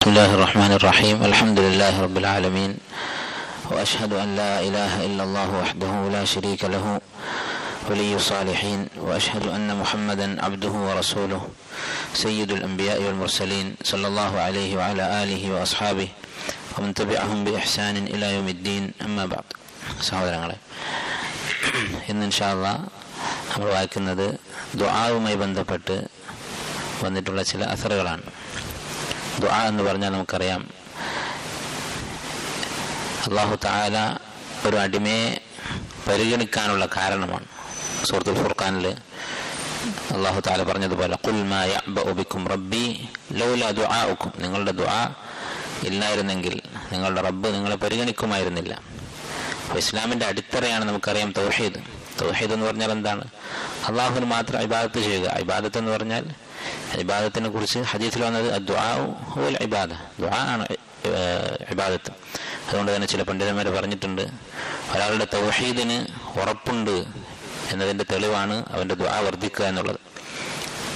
بسم الله الرحمن الرحيم الحمد لله رب العالمين وأشهد أن لا إله إلا الله وحده لا شريك له ولي الصالحين وأشهد أن محمدا عبده ورسوله سيد الأنبياء والمرسلين صلى الله عليه وعلى آله وأصحابه ومن تبعهم بإحسان إلى يوم الدين أما بعد. സഹോദരങ്ങളെ, ഇന്ന് ഇൻഷാ അല്ലാഹ് നമ്മൾ വായിക്കുന്നത് ദുആവുമായി ബന്ധപ്പെട്ട് വന്നിട്ടുള്ള ചില അസറുകളാണ്. ദുആ എന്ന് പറഞ്ഞാൽ നമുക്കറിയാം, അല്ലാഹു തആല ഒരു അടിമയെ പരിഗണിക്കാനുള്ള കാരണമാണ്. സൂറത്തുൽ ഫുർഖാനിൽ അല്ലാഹു തആല പറഞ്ഞതുപോലെ ഖുൽ മാ യഅബഉ ബിക്കും റബ്ബി ലൗലാ ദുആഉക്കും, നിങ്ങളുടെ ദുആ ഇല്ലായിരുന്നെങ്കിൽ നിങ്ങളുടെ റബ്ബ് നിങ്ങളെ പരിഗണിക്കുമായിരുന്നില്ല. അപ്പോൾ ഇസ്ലാമിൻ്റെ അടിത്തറയാണ് നമുക്കറിയാം തൗഹീദ്. തൗഹീദ് എന്ന് പറഞ്ഞാൽ എന്താണ്? അള്ളാഹുവിന് മാത്രം ഇബാദത്ത് ചെയ്യുക. ഇബാദത്ത് എന്ന് പറഞ്ഞാൽ, ഇബാദത്തിനെ കുറിച്ച് ഹദീസിൽ വന്നത് അദ്ദുആഉ ഹുവൽ ഇബാദ, ദുആ ആണ് ഇബാദത്ത്. അതുകൊണ്ട് തന്നെ ചില പണ്ഡിതന്മാർ പറഞ്ഞിട്ടുണ്ട്, ഒരാളുടെ തൗഹീദിന് ഉറപ്പുണ്ട് എന്നതിൻ്റെ തെളിവാണ് അവൻ്റെ ദുആ വർദ്ധിക്കുക എന്നുള്ളത്.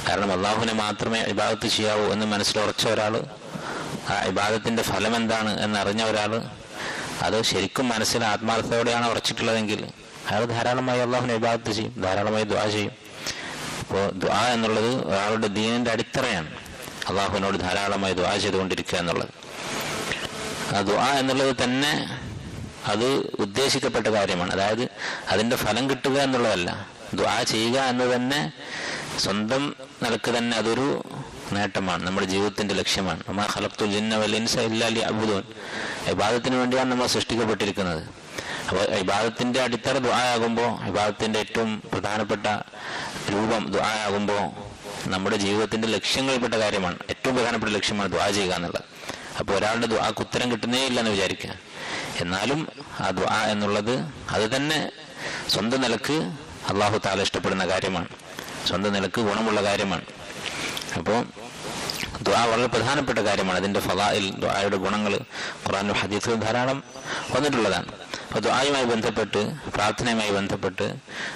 കാരണം അള്ളാഹുവിനെ മാത്രമേ ഇബാദത്ത് ചെയ്യാവൂ എന്ന് മനസ്സിലുറച്ച ഒരാൾ, ആ ഇബാദത്തിൻ്റെ ഫലം എന്താണ് എന്നറിഞ്ഞ ഒരാൾ, അത് ശരിക്കും മനസ്സിൽ ആത്മാർത്ഥതയോടെയാണ് ഉറച്ചിട്ടുള്ളതെങ്കിൽ അയാൾ ധാരാളമായി അള്ളാഹുവിനെ ഇബാദത്ത് ചെയ്യും, ധാരാളമായി ദുആ ചെയ്യും. അപ്പോൾ ദുആ എന്നുള്ളത് ഒരാളുടെ ദീനിൻ്റെ അടിത്തറയാണ്. അള്ളാഹുവിനോട് ധാരാളമായി ദുആ ചെയ്തുകൊണ്ടിരിക്കുക എന്നുള്ളത്, ആ ദുആ എന്നുള്ളത് തന്നെ അത് ഉദ്ദേശിക്കപ്പെട്ട കാര്യമാണ്. അതായത് അതിൻ്റെ ഫലം കിട്ടുക എന്നുള്ളതല്ല, ദുആ ചെയ്യുക എന്ന് തന്നെ സ്വന്തം നിലക്ക് തന്നെ അതൊരു നേട്ടമാണ്, നമ്മുടെ ജീവിതത്തിൻ്റെ ലക്ഷ്യമാണ്. വമാ ഖലഖ്തുൽ ജിന്ന വൽ ഇൻസ ഇല്ലാ ലിയഅ്ബുദൂൻ, ഇബാദത്തിന് വേണ്ടിയാണ് നമ്മൾ സൃഷ്ടിക്കപ്പെട്ടിരിക്കുന്നത്. അപ്പോൾ ഇബാദത്തിൻ്റെ അടിത്തറ ദുആ ആകുമ്പോൾ, ഇബാദത്തിൻ്റെ ഏറ്റവും പ്രധാനപ്പെട്ട രൂപം ദുആ ആകുമ്പോൾ നമ്മുടെ ജീവിതത്തിൻ്റെ ലക്ഷ്യങ്ങളിൽപ്പെട്ട കാര്യമാണ്, ഏറ്റവും പ്രധാനപ്പെട്ട ലക്ഷ്യമാണ് ദുആ ചെയ്യുക എന്നുള്ളത്. അപ്പോൾ ഒരാളുടെ ദുആക്ക് ഉത്തരം കിട്ടുന്നേ ഇല്ലെന്ന് വിചാരിക്കുക, എന്നാലും ആ ദുആ എന്നുള്ളത് അത് തന്നെ സ്വന്തം നിലക്ക് അല്ലാഹു തആല ഇഷ്ടപ്പെടുന്ന കാര്യമാണ്, സ്വന്തം നിലക്ക് ഗുണമുള്ള കാര്യമാണ്. അപ്പോൾ ദുആ വളരെ പ്രധാനപ്പെട്ട കാര്യമാണ്. അതിൻ്റെ ഫളാഇൽ, ദുആയുടെ ഗുണങ്ങൾ ഖുർആനിലും ഹദീസിലും ധാരാളം വന്നിട്ടുള്ളതാണ്. അപ്പോൾ ദുആയുമായി ബന്ധപ്പെട്ട്, പ്രാർത്ഥനയുമായി ബന്ധപ്പെട്ട്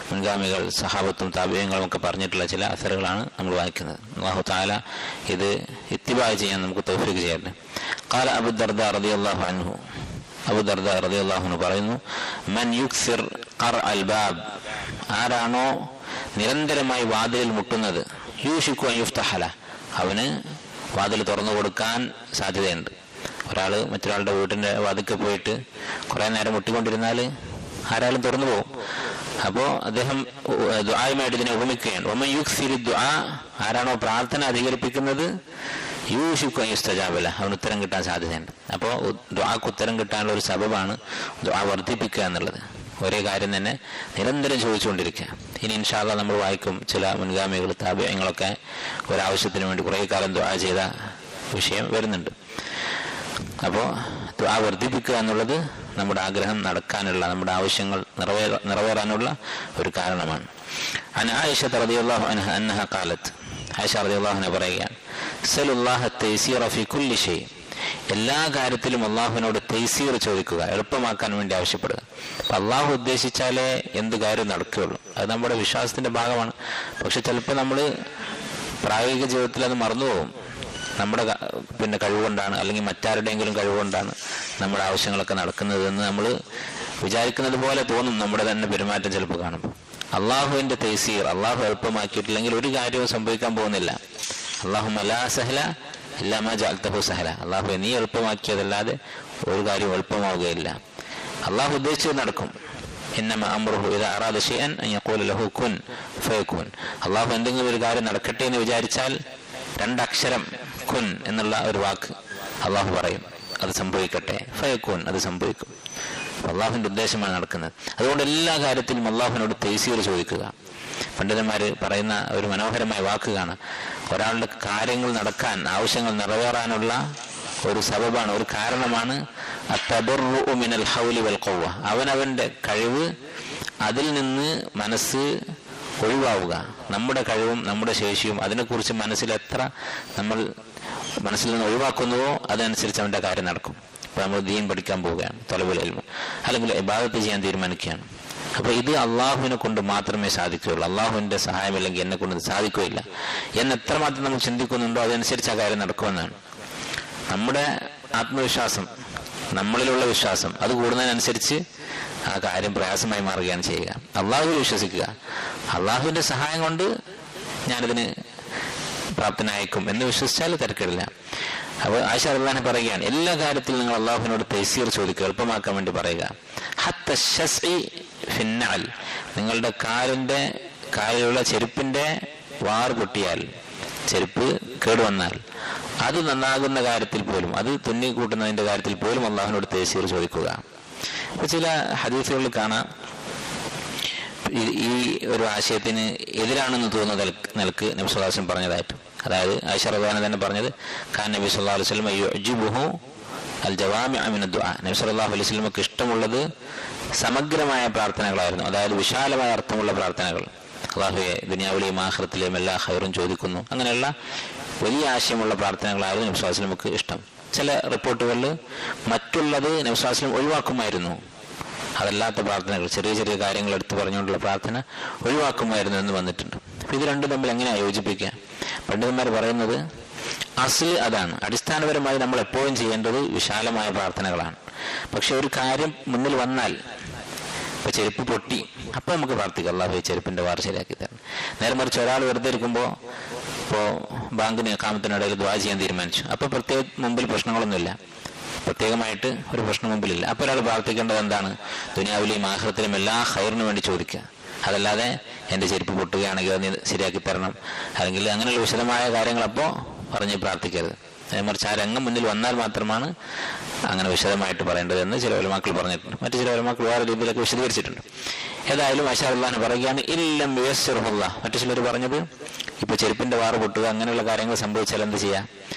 മുൻഗാമികൾ, സഹാബത്തും താബിഈങ്ങളും ഒക്കെ പറഞ്ഞിട്ടുള്ള ചില അസറുകളാണ് നമ്മൾ വായിക്കുന്നത്. അല്ലാഹു തആല ഇത് ഇത്തിബാ ചെയ്യാൻ നമുക്ക് തൗഫീഖ് ചെയ്യട്ടെ. ഖാല അബൂ ദർദാ റളിയല്ലാഹു അൻഹു, അബൂ ദർദാ റളിയല്ലാഹു അൻഹു പറയുന്നു, മൻ യുക്സിർ ഖർഅൽ ബാബ്, ആരാണോ നിരന്തരമായി വാതിലിൽ മുട്ടുന്നത്, യൂഷിക്കു അൻ യുഫ്തഹ ലഹു, അവന് വാതിൽ തുറന്നു കൊടുക്കാൻ സാധ്യതയുണ്ട്. ഒരാൾ മറ്റൊരാളുടെ വീട്ടിൻ്റെ വാതിൽക്ക് പോയിട്ട് കുറേ നേരം മുട്ടിക്കൊണ്ടിരുന്നാൽ ആരാലും തുറന്നു പോകും. അപ്പോൾ അദ്ദേഹം ദുആയുമായിട്ട് ഇതിനെ ഉപമിക്കുകയാണ്. വമൻ യുക്സിരി ദുആ, ആരാണോ പ്രാർത്ഥന അധികരിപ്പിക്കുന്നത്, യൂഷിക്കു അൻ യുസ്തജാബ ലഹു, അവന് ഉത്തരം കിട്ടാൻ സാധ്യതയുണ്ട്. അപ്പോൾ ദുആക്ക് ഉത്തരം കിട്ടാനുള്ള ഒരു സബബാണ് ദുആ വർദ്ധിപ്പിക്കുക എന്നുള്ളത്. ഒരേ കാര്യം തന്നെ നിരന്തരം ചോദിച്ചുകൊണ്ടിരിക്കുക. ഇനി ഇൻഷാ അല്ലാഹ് നമ്മൾ വായിക്കും, ചില മുൻഗാമികൾ, താബിഈങ്ങളൊക്കെ ഒരാവശ്യത്തിന് വേണ്ടി കുറേ കാലം ദുആ ചെയ്ത വിഷയം വരുന്നുണ്ട്. അപ്പോൾ ദുആ വർദ്ധിപ്പിക്കുക എന്നുള്ളത് നമ്മുടെ ആഗ്രഹം നടക്കാനുള്ള, നമ്മുടെ ആവശ്യങ്ങൾ നിറവേറാനുള്ള ഒരു കാരണമാണ്. അൻ ആയിഷ റളിയല്ലാഹു അൻഹ അന്നഹ ഖാലത്ത്, ആയിഷ റളിയല്ലാഹു അൻഹ പറയുകയാണ്, സലുല്ലാഹ തൈസീറ ഫീ കുല്ലി ഷൈ, എല്ലാ കാര്യത്തിലും അള്ളാഹുവിനോട് തൈസീർ ചോദിക്കുക, എളുപ്പമാക്കാൻ വേണ്ടി ആവശ്യപ്പെടുക. അപ്പം അള്ളാഹു ഉദ്ദേശിച്ചാലേ എന്ത് കാര്യം നടക്കുകയുള്ളൂ. അത് നമ്മുടെ വിശ്വാസത്തിൻ്റെ ഭാഗമാണ്. പക്ഷെ ചിലപ്പോൾ നമ്മൾ പ്രായോഗിക ജീവിതത്തിൽ അത് മറന്നുപോകും. നമ്മുടെ കഴിവുകൊണ്ടാണ്, അല്ലെങ്കിൽ മറ്റാരുടെയെങ്കിലും കഴിവുകൊണ്ടാണ് നമ്മുടെ ആവശ്യങ്ങളൊക്കെ നടക്കുന്നതെന്ന് നമ്മൾ വിചാരിക്കുന്നത് പോലെ തോന്നും. നമ്മുടെ തന്നെ പെരുമാറ്റം ചിലപ്പോൾ കാണുമ്പോൾ അള്ളാഹുവിൻ്റെ തൈസീർ, അള്ളാഹു എളുപ്പമാക്കിയിട്ടില്ലെങ്കിൽ ഒരു കാര്യവും സംഭവിക്കാൻ പോകുന്നില്ല. അല്ലാഹുമ്മ ലാ സഹല ഇല്ലാ മാ ജഅൽതഹു സഹല, അള്ളാഹു നീ എളുപ്പമാക്കിയതല്ലാതെ ഒരു കാര്യം എളുപ്പമാവുകയില്ല. അള്ളാഹു ഉദ്ദേശിച്ചത് നടക്കും. ഇന്നമ അംറുഹു ഇദാ അറാദ ശൈഅൻ അൻ യഖൂല ലഹു കുൻ ഫയകുൻ, അള്ളാഹു എന്തെങ്കിലും ഒരു കാര്യം നടക്കട്ടെ എന്ന് വിചാരിച്ചാൽ രണ്ടക്ഷരം കുൻ എന്നുള്ള ഒരു വാക്ക് അള്ളാഹു പറയും, അത് സംഭവിക്കട്ടെ, ഫയകുൻ, അത് സംഭവിക്കും. അള്ളാഹുവിൻ്റെ ഉദ്ദേശമാണ് നടക്കുന്നത്. അതുകൊണ്ട് എല്ലാ കാര്യത്തിലും അള്ളാഹുവിനോട് തൈസീർ ചോദിക്കുക. പണ്ഡിതന്മാർ പറയുന്ന ഒരു മനോഹരമായ വാക്ക് കാണാം, ഒരാളുടെ കാര്യങ്ങൾ നടക്കാൻ, ആവശ്യങ്ങൾ നിറവേറാനുള്ള ഒരു സബബാണ്, ഒരു കാരണമാണ് അത്തബർറുഉ മിനൽ ഹൗലി വൽ ഖുവ്വ, അവനവൻ്റെ കഴിവ്, അതിൽ നിന്ന് മനസ്സ് ഒഴിവാവുക. നമ്മുടെ കഴിവും നമ്മുടെ ശേഷിയും അതിനെക്കുറിച്ച് മനസ്സിൽ എത്ര നമ്മൾ മനസ്സിൽ നിന്ന് ഒഴിവാക്കുന്നുവോ അതനുസരിച്ച് അവൻ്റെ കാര്യം നടക്കും. ഇപ്പോൾ നമ്മൾ ദീൻ പഠിക്കാൻ പോവുകയാണ്, തലബുൽ ഇൽമ്, അല്ലെങ്കിൽ ഇബാദത്ത് ചെയ്യാൻ തീരുമാനിക്കുകയാണ്. അപ്പോൾ ഇത് അള്ളാഹുവിനെ കൊണ്ട് മാത്രമേ സാധിക്കുകയുള്ളൂ. അള്ളാഹുവിൻ്റെ സഹായമില്ലെങ്കിൽ എന്നെ കൊണ്ട് സാധിക്കുകയില്ല എന്ന് എത്രമാത്രം നമ്മൾ ചിന്തിക്കുന്നുണ്ടോ അതനുസരിച്ച് ആ കാര്യം നടക്കുമെന്നാണ്. നമ്മുടെ ആത്മവിശ്വാസം, നമ്മളിലുള്ള വിശ്വാസം അത് കൂടുന്നതിനനുസരിച്ച് ആ കാര്യം പ്രയാസമായി മാറുകയാണ് ചെയ്യുക. അള്ളാഹുവിൽ വിശ്വസിക്കുക, അള്ളാഹുവിന്റെ സഹായം കൊണ്ട് ഞാനിതിന് പ്രാപ്തനായേക്കും എന്ന് വിശ്വസിച്ചാൽ തിരക്കിടില്ല. അപ്പോൾ ആയിഷ റളിയല്ലാഹു അൻഹ പറയുകയാണ്, എല്ലാ കാര്യത്തിലും നിങ്ങൾ അള്ളാഹുവിനോട് തൈസീർ ചോദിക്കുക, എളുപ്പമാക്കാൻ വേണ്ടി പറയുക. ഹത്ത ശസ്ഇ ഫിന്നഅൽ, നിങ്ങളുടെ കാലിലുള്ള ചെരുപ്പിന്റെ വാർ പൊട്ടിയാൽ, ചെരുപ്പ് കേടുവന്നാൽ അത് നന്നാകുന്ന കാര്യത്തിൽ പോലും, അത് തുന്നി കൂട്ടുന്നതിന്റെ കാര്യത്തിൽ പോലും അള്ളാഹുവിനോട് തൈസീർ ചോദിക്കുക. അപ്പൊ ചില ഹദീസുകളിൽ കാണാം ഈ ഒരു ആശയത്തിന് എതിരാണെന്ന് തോന്നുന്ന നിലക്ക് നബി സല്ലല്ലാഹു അലൈഹി വസല്ലം പറഞ്ഞതായിട്ട്. അതായത് ആയിഷ റളിയല്ലാഹു അൻഹ തന്നെ പറഞ്ഞത്, ഖാൻ നബി സല്ലല്ലാഹു അലൈഹി വസല്ലം യുഅ്ജിബുഹു അൽ ജവാമിഅ മിന ദുആ, നബി സല്ലല്ലാഹു അലൈഹി വസല്ലമക്ക് ഇഷ്ടമുള്ളത് സമഗ്രമായ പ്രാർത്ഥനകളായിരുന്നു. അതായത് വിശാലമായ അർത്ഥമുള്ള പ്രാർത്ഥനകൾ. അല്ലാഹുവേ, ദുനിയാവിലെയും ആഖിറത്തിലെയും എല്ലാ ഖൈറും ചോദിക്കുന്നു, അങ്ങനെയുള്ള വലിയ ആശയമുള്ള പ്രാർത്ഥനകളായിരുന്നു നബി സല്ലല്ലാഹു അലൈഹി വസല്ലമക്ക് ഇഷ്ടം. ചില റിപ്പോർട്ടുകളിൽ മറ്റുള്ളത് നബി സല്ലല്ലാഹു അലൈഹി വസല്ലം ഒഴിവാക്കുമായിരുന്നു. അതല്ലാത്ത പ്രാർത്ഥനകൾ, ചെറിയ ചെറിയ കാര്യങ്ങൾ എടുത്തു പറഞ്ഞുകൊണ്ടുള്ള പ്രാർത്ഥന ഒഴിവാക്കുമായിരുന്നു എന്ന് വന്നിട്ടുണ്ട്. അപ്പൊ ഇത് രണ്ടും തമ്മിൽ എങ്ങനെയാണ് യോജിപ്പിക്കുക? പണ്ഡിതന്മാർ പറയുന്നത് അസ്ല് അതാണ്. അടിസ്ഥാനപരമായി നമ്മൾ എപ്പോഴും ചെയ്യേണ്ടത് വിശാലമായ പ്രാർത്ഥനകളാണ്. പക്ഷെ ഒരു കാര്യം മുന്നിൽ വന്നാൽ, ഇപ്പൊ ചെരുപ്പ് പൊട്ടി, അപ്പൊ നമുക്ക് പ്രാർത്ഥിക്കാം, അല്ലാഹുവേ ചെരുപ്പിന്റെ വാർ ശരിയാക്കി തരണം. നേരെ മറിച്ച് ഒരാൾ വെറുതെ ഇരിക്കുമ്പോൾ, ഇപ്പോൾ ബാങ്കിന് ഇഖാമത്തിനിടയിൽ ദുആ ചെയ്യാൻ തീരുമാനിച്ചു, അപ്പൊ പ്രത്യേക മുമ്പിൽ പ്രശ്നങ്ങളൊന്നുമില്ല, പ്രത്യേകമായിട്ട് ഒരു പ്രശ്നം മുമ്പിലില്ല. അപ്പോൾ ഒരാൾ പ്രാർത്ഥിക്കേണ്ടത് എന്താണ്? ദുനിയാവിലെയും ആഖിറത്തിലും എല്ലാ ഖൈറിനു വേണ്ടി ചോദിക്കുക. അതല്ലാതെ എൻ്റെ ചെരുപ്പ് പൊട്ടുകയാണെങ്കിൽ അത് ശരിയാക്കി തരണം, അല്ലെങ്കിൽ അങ്ങനെയുള്ള വിശദമായ കാര്യങ്ങൾ അപ്പോൾ പറഞ്ഞ് പ്രാർത്ഥിക്കരുത്. മറിച്ച് ആ രംഗം മുന്നിൽ വന്നാൽ മാത്രമാണ് അങ്ങനെ വിശദമായിട്ട് പറയേണ്ടതെന്ന് ചില ഉലമാക്കൾ പറഞ്ഞിട്ടുണ്ട്. മറ്റു ചില ഉലമാക്കൾ വേറെ രീതിയിലൊക്കെ വിശദീകരിച്ചിട്ടുണ്ട്. ഏതായാലും ആയിഷ റളിയല്ലാഹു അൻഹ പറയുകയാണ്, ഇല്ലം യുയസ്സിറുഹുല്ലാഹ്. മറ്റു ചിലർ പറഞ്ഞത്, ഇപ്പൊ ചെരുപ്പിന്റെ വാറ് പൊട്ടുക അങ്ങനെയുള്ള കാര്യങ്ങൾ സംഭവിച്ചാൽ എന്ത് ചെയ്യാം?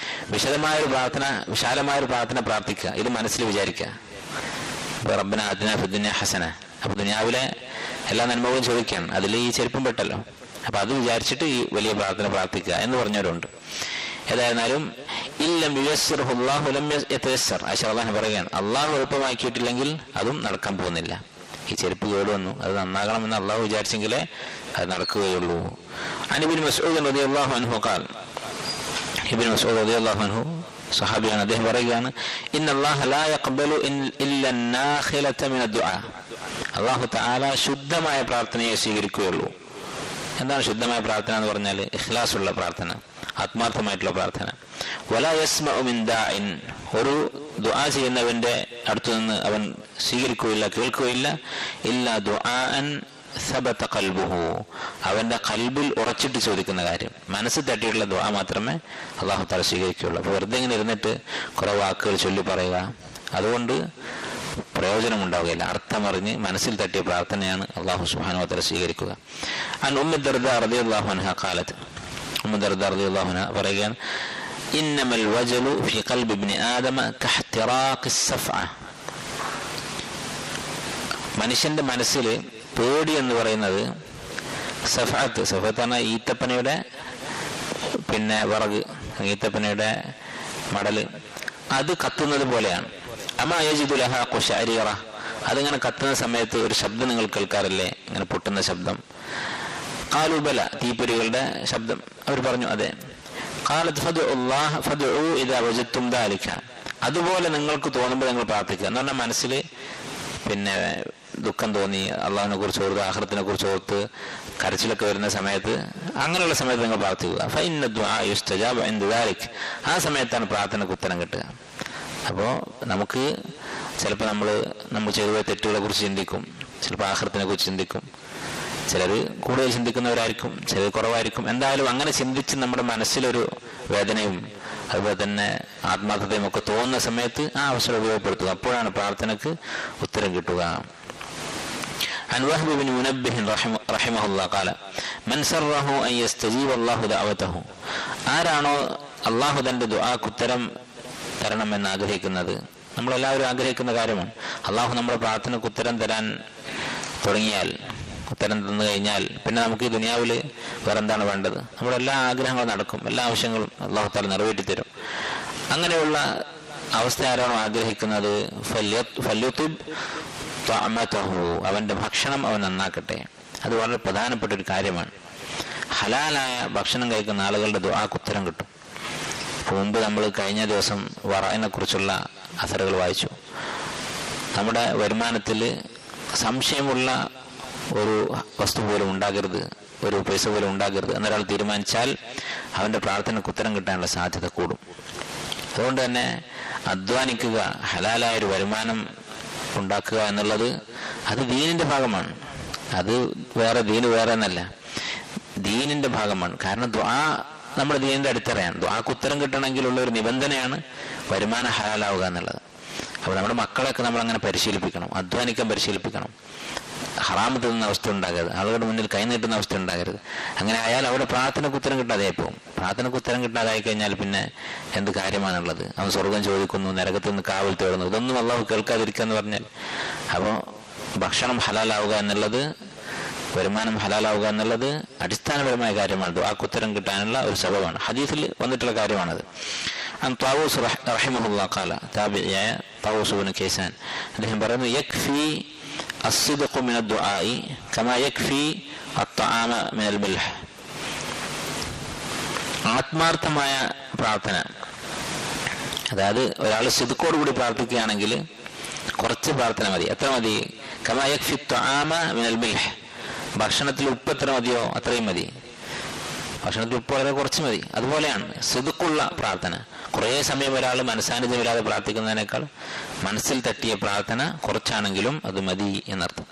വിശദമായൊരു പ്രാർത്ഥന, വിശാലമായൊരു പ്രാർത്ഥന പ്രാർത്ഥിക്കുക. ഇത് മനസ്സിൽ വിചാരിക്കുക, റബ്ബന ആതിനാ ഫിദ്ദുനിയ ഹസന. അപ്പൊ ദുനിയാവിലെ എല്ലാ നന്മകളും ചോദിക്കുകയാണ്, അതിൽ ഈ ചെരുപ്പും പെട്ടല്ലോ. അപ്പൊ അത് വിചാരിച്ചിട്ട് ഈ വലിയ പ്രാർത്ഥന പ്രാർത്ഥിക്കുക എന്ന് പറഞ്ഞവരുണ്ട്. ഏതായിരുന്നാലും ഇല്ലം യുയസ്സിറുഹുല്ലാഹു ലം യതയസ്സർ. ആയിഷ റളിയല്ലാഹു അൻഹ പറയുകയാണ്, അള്ളാഹു എളുപ്പമാക്കിയിട്ടില്ലെങ്കിൽ അതും നടക്കാൻ പോകുന്നില്ല. ഈ ചെരുപ്പ് കേടുവന്നു, അത് നന്നാകണമെന്ന് അള്ളാഹു വിചാരിച്ചെങ്കിലേ അത് നടക്കുകയുള്ളൂ. ഇബ്നു മസ്ഊദ് റളിയല്ലാഹു അൻഹു ഖാൽ, ഇബ്നു മസ്ഊദ് റളിയല്ലാഹു അൻഹു സഹാബിയാണ്, അദ്ദേഹം പറയുകയാണ്, ഇന്നല്ലാഹ ലാ യഖ്ബലു ഇല്ല അന്നാഖിലത മിന ദുആ. അല്ലാഹു തആല ശുദ്ധമായ പ്രാർത്ഥനയെ സ്വീകരിക്കുകയുള്ളൂ. എന്താണ് ശുദ്ധമായ പ്രാർത്ഥന എന്ന് പറഞ്ഞാൽ? ഇഖ്ലാസുള്ള പ്രാർത്ഥന, ആത്മാർത്ഥമായിട്ടുള്ള പ്രാർത്ഥന. വലാ യസ്മഉ മിൻ ദാഇൻ, ഒരു ദുആ ചെയ്യുന്നവന്റെ അടുത്തു നിന്ന് അവൻ സ്വീകരിക്കുകയില്ല, കേൾക്കുകയില്ല, ഇല്ലാ ദുആഅൻ സബത ഖൽബുഹു, അവന്റെ ഖൽബിൽ ഉറച്ചിട്ട് ചോദിക്കുന്ന കാര്യം, മനസ്സിൽ തട്ടിയിട്ടുള്ള ദുആ മാത്രമേ അല്ലാഹു തആല സ്വീകരിക്കുകയുള്ളൂ. അപ്പോൾ വെറുതെ ഇങ്ങനെ ഇരുന്നിട്ട് കുറെ വാക്കുകൾ ചൊല്ലി പറയുക, അതുകൊണ്ട് പ്രയോജനമുണ്ടാവുകയില്ല. അർത്ഥമറിഞ്ഞ് മനസ്സിൽ തട്ടിയ പ്രാർത്ഥനയാണ് അല്ലാഹു സുബ്ഹാനഹു വ തആല സ്വീകരിക്കുക. അൻ ഉമ്മു ദർദാ റളിയല്ലാഹു അൻഹ ഖാലത്ത്, ഉമ്മു ദർദാ റളിയല്ലാഹു അൻഹ പറയുകയാണ്, ഇന്നമൽ വജലു ഫീ ഖൽബി ഇബ്നി ആദമ കഹ്തിറാഖിസ് സഫഅ. മനുഷ്യന്റെ മനസ്സിൽ പേടി എന്ന് പറയുന്നത് സഫഅത്ത് ആണ് ഈത്തപ്പനയുടെ വിറക്, ഈത്തപ്പനയുടെ മടല്, അത് കത്തുന്നത് പോലെയാണ്. അമാ യജിദു ലഹാ ഖുശഅരീറ, അതിങ്ങനെ കത്തുന്ന സമയത്ത് ഒരു ശബ്ദം നിങ്ങൾ കേൾക്കാറില്ലേ, ഇങ്ങനെ പൊട്ടുന്ന ശബ്ദം? ഖാലു ബല, തീപ്പൊരികളുടെ ശബ്ദം. അവർ പറഞ്ഞു അതെ. ഖാലത് ഫദ്ഉ ഇദാ വജദ്തും ദാലിക, അതുപോലെ നിങ്ങൾക്ക് തോന്നുമ്പോൾ നിങ്ങൾ പ്രാർത്ഥിക്കുക. എന്ന് പറഞ്ഞാൽ മനസ്സിൽ ദുഃഖം തോന്നി, അള്ളാഹിനെ കുറിച്ച് ഓർത്ത്, ആഖിറത്തിനെ കുറിച്ച് ഓർത്ത് കരച്ചിലൊക്കെ വരുന്ന സമയത്ത്, അങ്ങനെയുള്ള സമയത്ത് നിങ്ങൾ പ്രാർത്ഥിക്കുക. ഫഇന്ന ദുആ യുസ്തജാബു ഇൻദ ദാലിക, ആ സമയത്താണ് പ്രാർത്ഥനയ്ക്ക് ഉത്തരം കിട്ടുക. അപ്പോൾ നമുക്ക് ചിലപ്പോൾ നമ്മൾ ചെയ്തുപോയ തെറ്റുകളെ കുറിച്ച് ചിന്തിക്കും, ചിലപ്പോൾ ആഖിറത്തിനെ കുറിച്ച് ചിന്തിക്കും. ചിലർ കൂടുതൽ ചിന്തിക്കുന്നവരായിരിക്കും, ചിലർ കുറവായിരിക്കും. എന്തായാലും അങ്ങനെ ചിന്തിച്ച് നമ്മുടെ മനസ്സിലൊരു വേദനയും അതുപോലെ തന്നെ ആത്മാർത്ഥതയും ഒക്കെ തോന്നുന്ന സമയത്ത് ആ അവസരം ഉപയോഗപ്പെടുത്തുക. അപ്പോഴാണ് പ്രാർത്ഥനയ്ക്ക് ഉത്തരം കിട്ടുക. عن وهب بن منبه رحمه الله قال من سره أن يستجيب الله دعوته, ആരാണോ അള്ളാഹു തന്റെ ദുആക്ക് ഉത്തരം തരണമെന്ന് ആഗ്രഹിക്കുന്നത്, നമ്മളെല്ലാവരും ആഗ്രഹിക്കുന്ന കാര്യമാണ്. അള്ളാഹു നമ്മുടെ പ്രാർത്ഥനയ്ക്ക് ഉത്തരം തരാൻ തുടങ്ങിയാൽ, ഉത്തരം തന്നു കഴിഞ്ഞാൽ പിന്നെ നമുക്ക് ഈ ദുനിയാവിൽ വേറെ എന്താണ് വേണ്ടത്? നമ്മുടെ എല്ലാ ആഗ്രഹങ്ങളും നടക്കും, എല്ലാ ആവശ്യങ്ങളും അള്ളാഹു തആല നിറവേറ്റി തരും. അങ്ങനെയുള്ള അവസ്ഥ ആരാണോ ആഗ്രഹിക്കുന്നത്, ഫല്യുതിബ് ത്വഅമതഹു, അവന്റെ ഭക്ഷണം അവൻ നന്നാക്കട്ടെ. അത് വളരെ പ്രധാനപ്പെട്ട ഒരു കാര്യമാണ്. ഹലാലായ ഭക്ഷണം കഴിക്കുന്ന ആളുകളുടെ ദുആക്ക് ഉത്തരം കിട്ടും. മുമ്പ് നമ്മൾ കഴിഞ്ഞ ദിവസം വറയിനെ കുറിച്ചുള്ള അസറുകൾ വായിച്ചു. നമ്മുടെ വരുമാനത്തിൽ സംശയമുള്ള ഒരു വസ്തു പോലും ഉണ്ടാകരുത്, ഒരു പൈസ പോലും ഉണ്ടാകരുത് എന്നൊരാൾ തീരുമാനിച്ചാൽ അവൻ്റെ പ്രാർത്ഥനയ്ക്ക് ഉത്തരം കിട്ടാനുള്ള സാധ്യത കൂടും. അതുകൊണ്ട് തന്നെ അധ്വാനിക്കുക, ഹലാലായൊരു വരുമാനം ഉണ്ടാക്കുക എന്നുള്ളത് അത് ദീനിൻ്റെ ഭാഗമാണ്. അത് ദീന് വേറെ എന്നല്ല, ദീനിൻ്റെ ഭാഗമാണ്. കാരണം ദുആ നമ്മുടെ ദീനിൻ്റെ അടിത്തറയാണ്. ദുആക്ക് ഉത്തരം കിട്ടണമെങ്കിലുള്ള ഒരു നിബന്ധനയാണ് വരുമാനം ഹലാലാവുക എന്നുള്ളത്. അപ്പോൾ നമ്മുടെ മക്കളെയൊക്കെ നമ്മളങ്ങനെ പരിശീലിപ്പിക്കണം, അധ്വാനിക്കാൻ പരിശീലിപ്പിക്കണം. ഹറാമ് തിന്നുന്ന അവസ്ഥ ഉണ്ടാകരുത്, ആളുകളുടെ മുന്നിൽ കൈ നീട്ടുന്ന അവസ്ഥ ഉണ്ടാകരുത്. അങ്ങനെ ആയാൽ അവിടെ പ്രാർത്ഥനയ്ക്ക് ഉത്തരം കിട്ടാതെ പോകും. പ്രാർത്ഥനയ്ക്ക് ഉത്തരം കിട്ടാതായി കഴിഞ്ഞാൽ പിന്നെ എന്ത് കാര്യമാണുള്ളത്? അവൻ സ്വർഗം ചോദിക്കുന്നു, നരകത്തിൽ നിന്ന് കാവൽ തേടുന്നു, ഇതൊന്നും അല്ലാഹു കേൾക്കാതിരിക്കുക എന്ന് പറഞ്ഞാൽ. അപ്പോൾ ഭക്ഷണം ഹലാലാവുക എന്നുള്ളത്, വരുമാനം ഹലാലാവുക എന്നുള്ളത് അടിസ്ഥാനപരമായ കാര്യമാണ്. ദുആക്ക് ഉത്തരം കിട്ടാനുള്ള ഒരു സബബാണ്. ഹദീസിൽ വന്നിട്ടുള്ള കാര്യമാണത്. താവൂസ് റഹിമഹുല്ലാഹ് ഖാല, താബിഈയായ താവൂസ് ഇബ്നു കൈസാൻ അദ്ദേഹം പറയുന്നു, യക്ഫി അസ്സിദ്ഖു മിന ദുആഇ കമാ യക്ഫി അത്ത്അമ മിനൽ മിൽഹ്. ആത്മാർത്ഥമായ പ്രാർത്ഥന, അതായത് ഒരാൾ സിദ്ഖോട് കൂടി പ്രാർത്ഥിക്കുകയാണെങ്കിൽ കുറച്ച് പ്രാർത്ഥന മതി. എത്ര മതി? കമാ യക്ഫി അത്ത്അമ മിനൽ മിൽഹ്, ഭക്ഷണത്തിൽ ഉപ്പ് എത്ര മതിയോ അത്രയും മതി. ഭക്ഷണത്തിൽ ഉപ്പ് വളരെ കുറച്ച് മതി. അതുപോലെയാണ് സിദ്ഖുള്ള പ്രാർത്ഥന. കുറേ സമയം ഒരാൾ മനസ്സാന്നിധ്യമില്ലാതെ പ്രാർത്ഥിക്കുന്നതിനേക്കാൾ മനസ്സിൽ തട്ടിയ പ്രാർത്ഥന കുറച്ചാണെങ്കിലും അത് മതി എന്നർത്ഥം.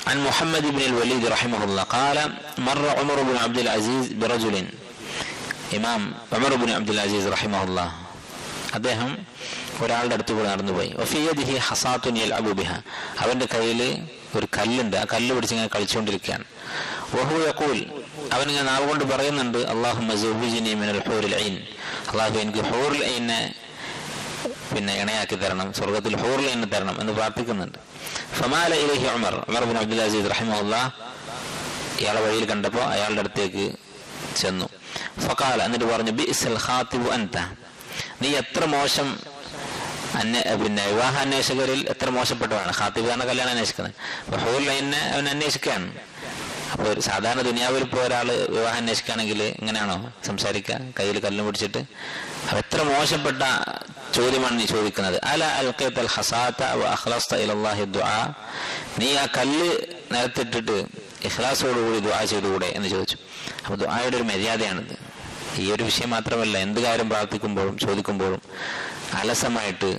عن محمد بن الوليد رحمه الله قال مر عمر بن عبد العزيز برجل. ഇമാം ഉമർ ബിൻ അബ്ദുൽ അസീസ് റഹിമഹുല്ലാ അദ്ദേഹം ഒരാളുടെ അടുത്ത് കൂടെ നടന്നുപോയി. വഫീ യദിഹി ഹസാത്തുൻ യൽഅബു ബിഹാ, അവൻ്റെ കയ്യിൽ ഒരു കല്ലുണ്ട്, ആ കല്ല് പിടിച്ച് ഇങ്ങനെ കളിച്ചുകൊണ്ടിരിക്കുകയാണ്. വഹു യഖൂൽ, അവനിങ്ങനെ നാവ് കൊണ്ട് പറയുന്നുണ്ട്, അല്ലാഹുമ്മ സൗവിജ്നി മിനൽ ഹൂറിൽ ഐൻ, അല്ലാഹു എനിക്ക് ഹൂറുൽ ഐനെ പിന്നെ ഇണയാക്കി തരണം, സ്വർഗത്തിൽ ഹൂറുൽ ഐനെ തരണം എന്ന് പ്രാർത്ഥിക്കുന്നുണ്ട്. ഫമാല ഇലൈഹി ഉമർ ബിൻ അബ്ദുൽ അസീസ് റഹിമഹുല്ലാ ഇയാളെ വഴിയിൽ കണ്ടപ്പോൾ അയാളുടെ അടുത്തേക്ക് ചെന്നു. ഫഖാല, എന്നിട്ട് പറഞ്ഞു, ബിഇസൽ ഖാതിബു അൻത, നീ എത്ര മോശം പിന്നെ വിവാഹ അന്വേഷകരിൽ എത്ര മോശപ്പെട്ടതാണ്. ഖാതിബ് എന്ന കല്യാണം അന്വേഷിക്കുന്നത്, അപ്പോൾ ഹൂറുൽ ഐനെ അവൻ അന്വേഷിക്കുകയാണ്. അപ്പോൾ ഒരു സാധാരണ ദുനിയാവിൽ ഇപ്പോൾ ഒരാൾ വിവാഹം അന്വേഷിക്കുകയാണെങ്കിൽ ഇങ്ങനെയാണോ സംസാരിക്കുക? കയ്യിൽ കല്ലും പിടിച്ചിട്ട്. അപ്പം എത്ര മോശപ്പെട്ട ചോദ്യമാണ് നീ ചോദിക്കുന്നത്. അല അൽഖൈതൽ ഹസാത വ അഖ്ലസ്ത ഇലല്ലാഹി ദുആ, നീ ആ കല്ല് നിലത്തിട്ടിട്ട് ഇഖ്ലാസോടുകൂടി ദുആ ചെയ്തുകൂടെ എന്ന് ചോദിച്ചു. അപ്പോൾ ദുആയുടെ ഒരു മര്യാദയാണിത്. ഈ ഒരു വിഷയം മാത്രമല്ല, എന്ത് കാര്യം പ്രാർത്ഥിക്കുമ്പോഴും ചോദിക്കുമ്പോഴും അലസമായിട്ട്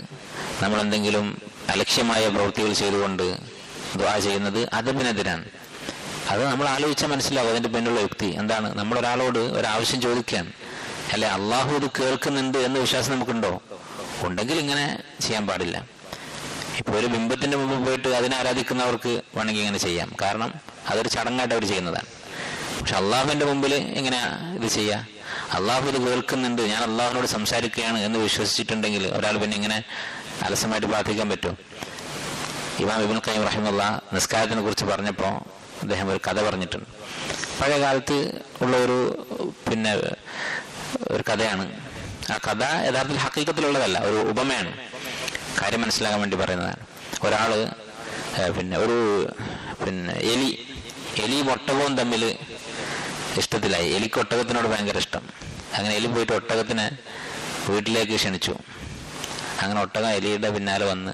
നമ്മളെന്തെങ്കിലും അലക്ഷ്യമായ പ്രവൃത്തികൾ ചെയ്തുകൊണ്ട് ദുആ ചെയ്യുന്നത് അദബിനെതിരാണ്. അത് നമ്മൾ ആലോചിച്ചാൽ മനസ്സിലാവും അതിൻ്റെ പിന്നിലുള്ള യുക്തി എന്താണ്. നമ്മളൊരാളോട് ഒരാവശ്യം ചോദിക്കാൻ, അല്ലെ അള്ളാഹു ഇത് കേൾക്കുന്നുണ്ട് എന്ന വിശ്വാസം നമുക്കുണ്ടോ? ഉണ്ടെങ്കിൽ ഇങ്ങനെ ചെയ്യാൻ പാടില്ല. ഇപ്പോൾ ഒരു ബിംബത്തിൻ്റെ മുമ്പ് പോയിട്ട് അതിനെ ആരാധിക്കുന്നവർക്ക് വേണമെങ്കിൽ ഇങ്ങനെ ചെയ്യാം, കാരണം അതൊരു ചടങ്ങായിട്ട് അവർ ചെയ്യുന്നതാണ്. പക്ഷെ അള്ളാഹുവിൻ്റെ മുമ്പിൽ എങ്ങനെയാ ഇത് ചെയ്യുക? അള്ളാഹു ഇത് കേൾക്കുന്നുണ്ട്, ഞാൻ അള്ളാഹുവിനോട് സംസാരിക്കുകയാണ് എന്ന് വിശ്വസിച്ചിട്ടുണ്ടെങ്കിൽ ഒരാൾ പിന്നെ ഇങ്ങനെ അലസമായിട്ട് പ്രാർത്ഥിക്കാൻ പറ്റുമോ? ഇമാം ഇബ്നുൽ ഖയ്യിം റഹിമഹുല്ലാഹ് നിസ്കാരത്തിനെ കുറിച്ച് പറഞ്ഞപ്പോൾ അദ്ദേഹം ഒരു കഥ പറഞ്ഞിട്ടുണ്ട്. പഴയ കാലത്ത് ഉള്ള ഒരു കഥയാണ്. ആ കഥ യഥാർത്ഥത്തിൽ ഹഖീഖത്തിലുള്ളതല്ല, ഒരു ഉപമയാണ്, കാര്യം മനസ്സിലാകാൻ വേണ്ടി പറയുന്നതാണ്. ഒരാൾ എലി ഒട്ടകവും തമ്മിൽ ഇഷ്ടത്തിലായി. എലിക്ക് ഒട്ടകത്തിനോട് ഭയങ്കര ഇഷ്ടം. അങ്ങനെ എലി പോയിട്ട് ഒട്ടകത്തിനെ വീട്ടിലേക്ക് ക്ഷണിച്ചു. അങ്ങനെ ഒട്ടകം എലിയുടെ പിന്നാലെ വന്ന്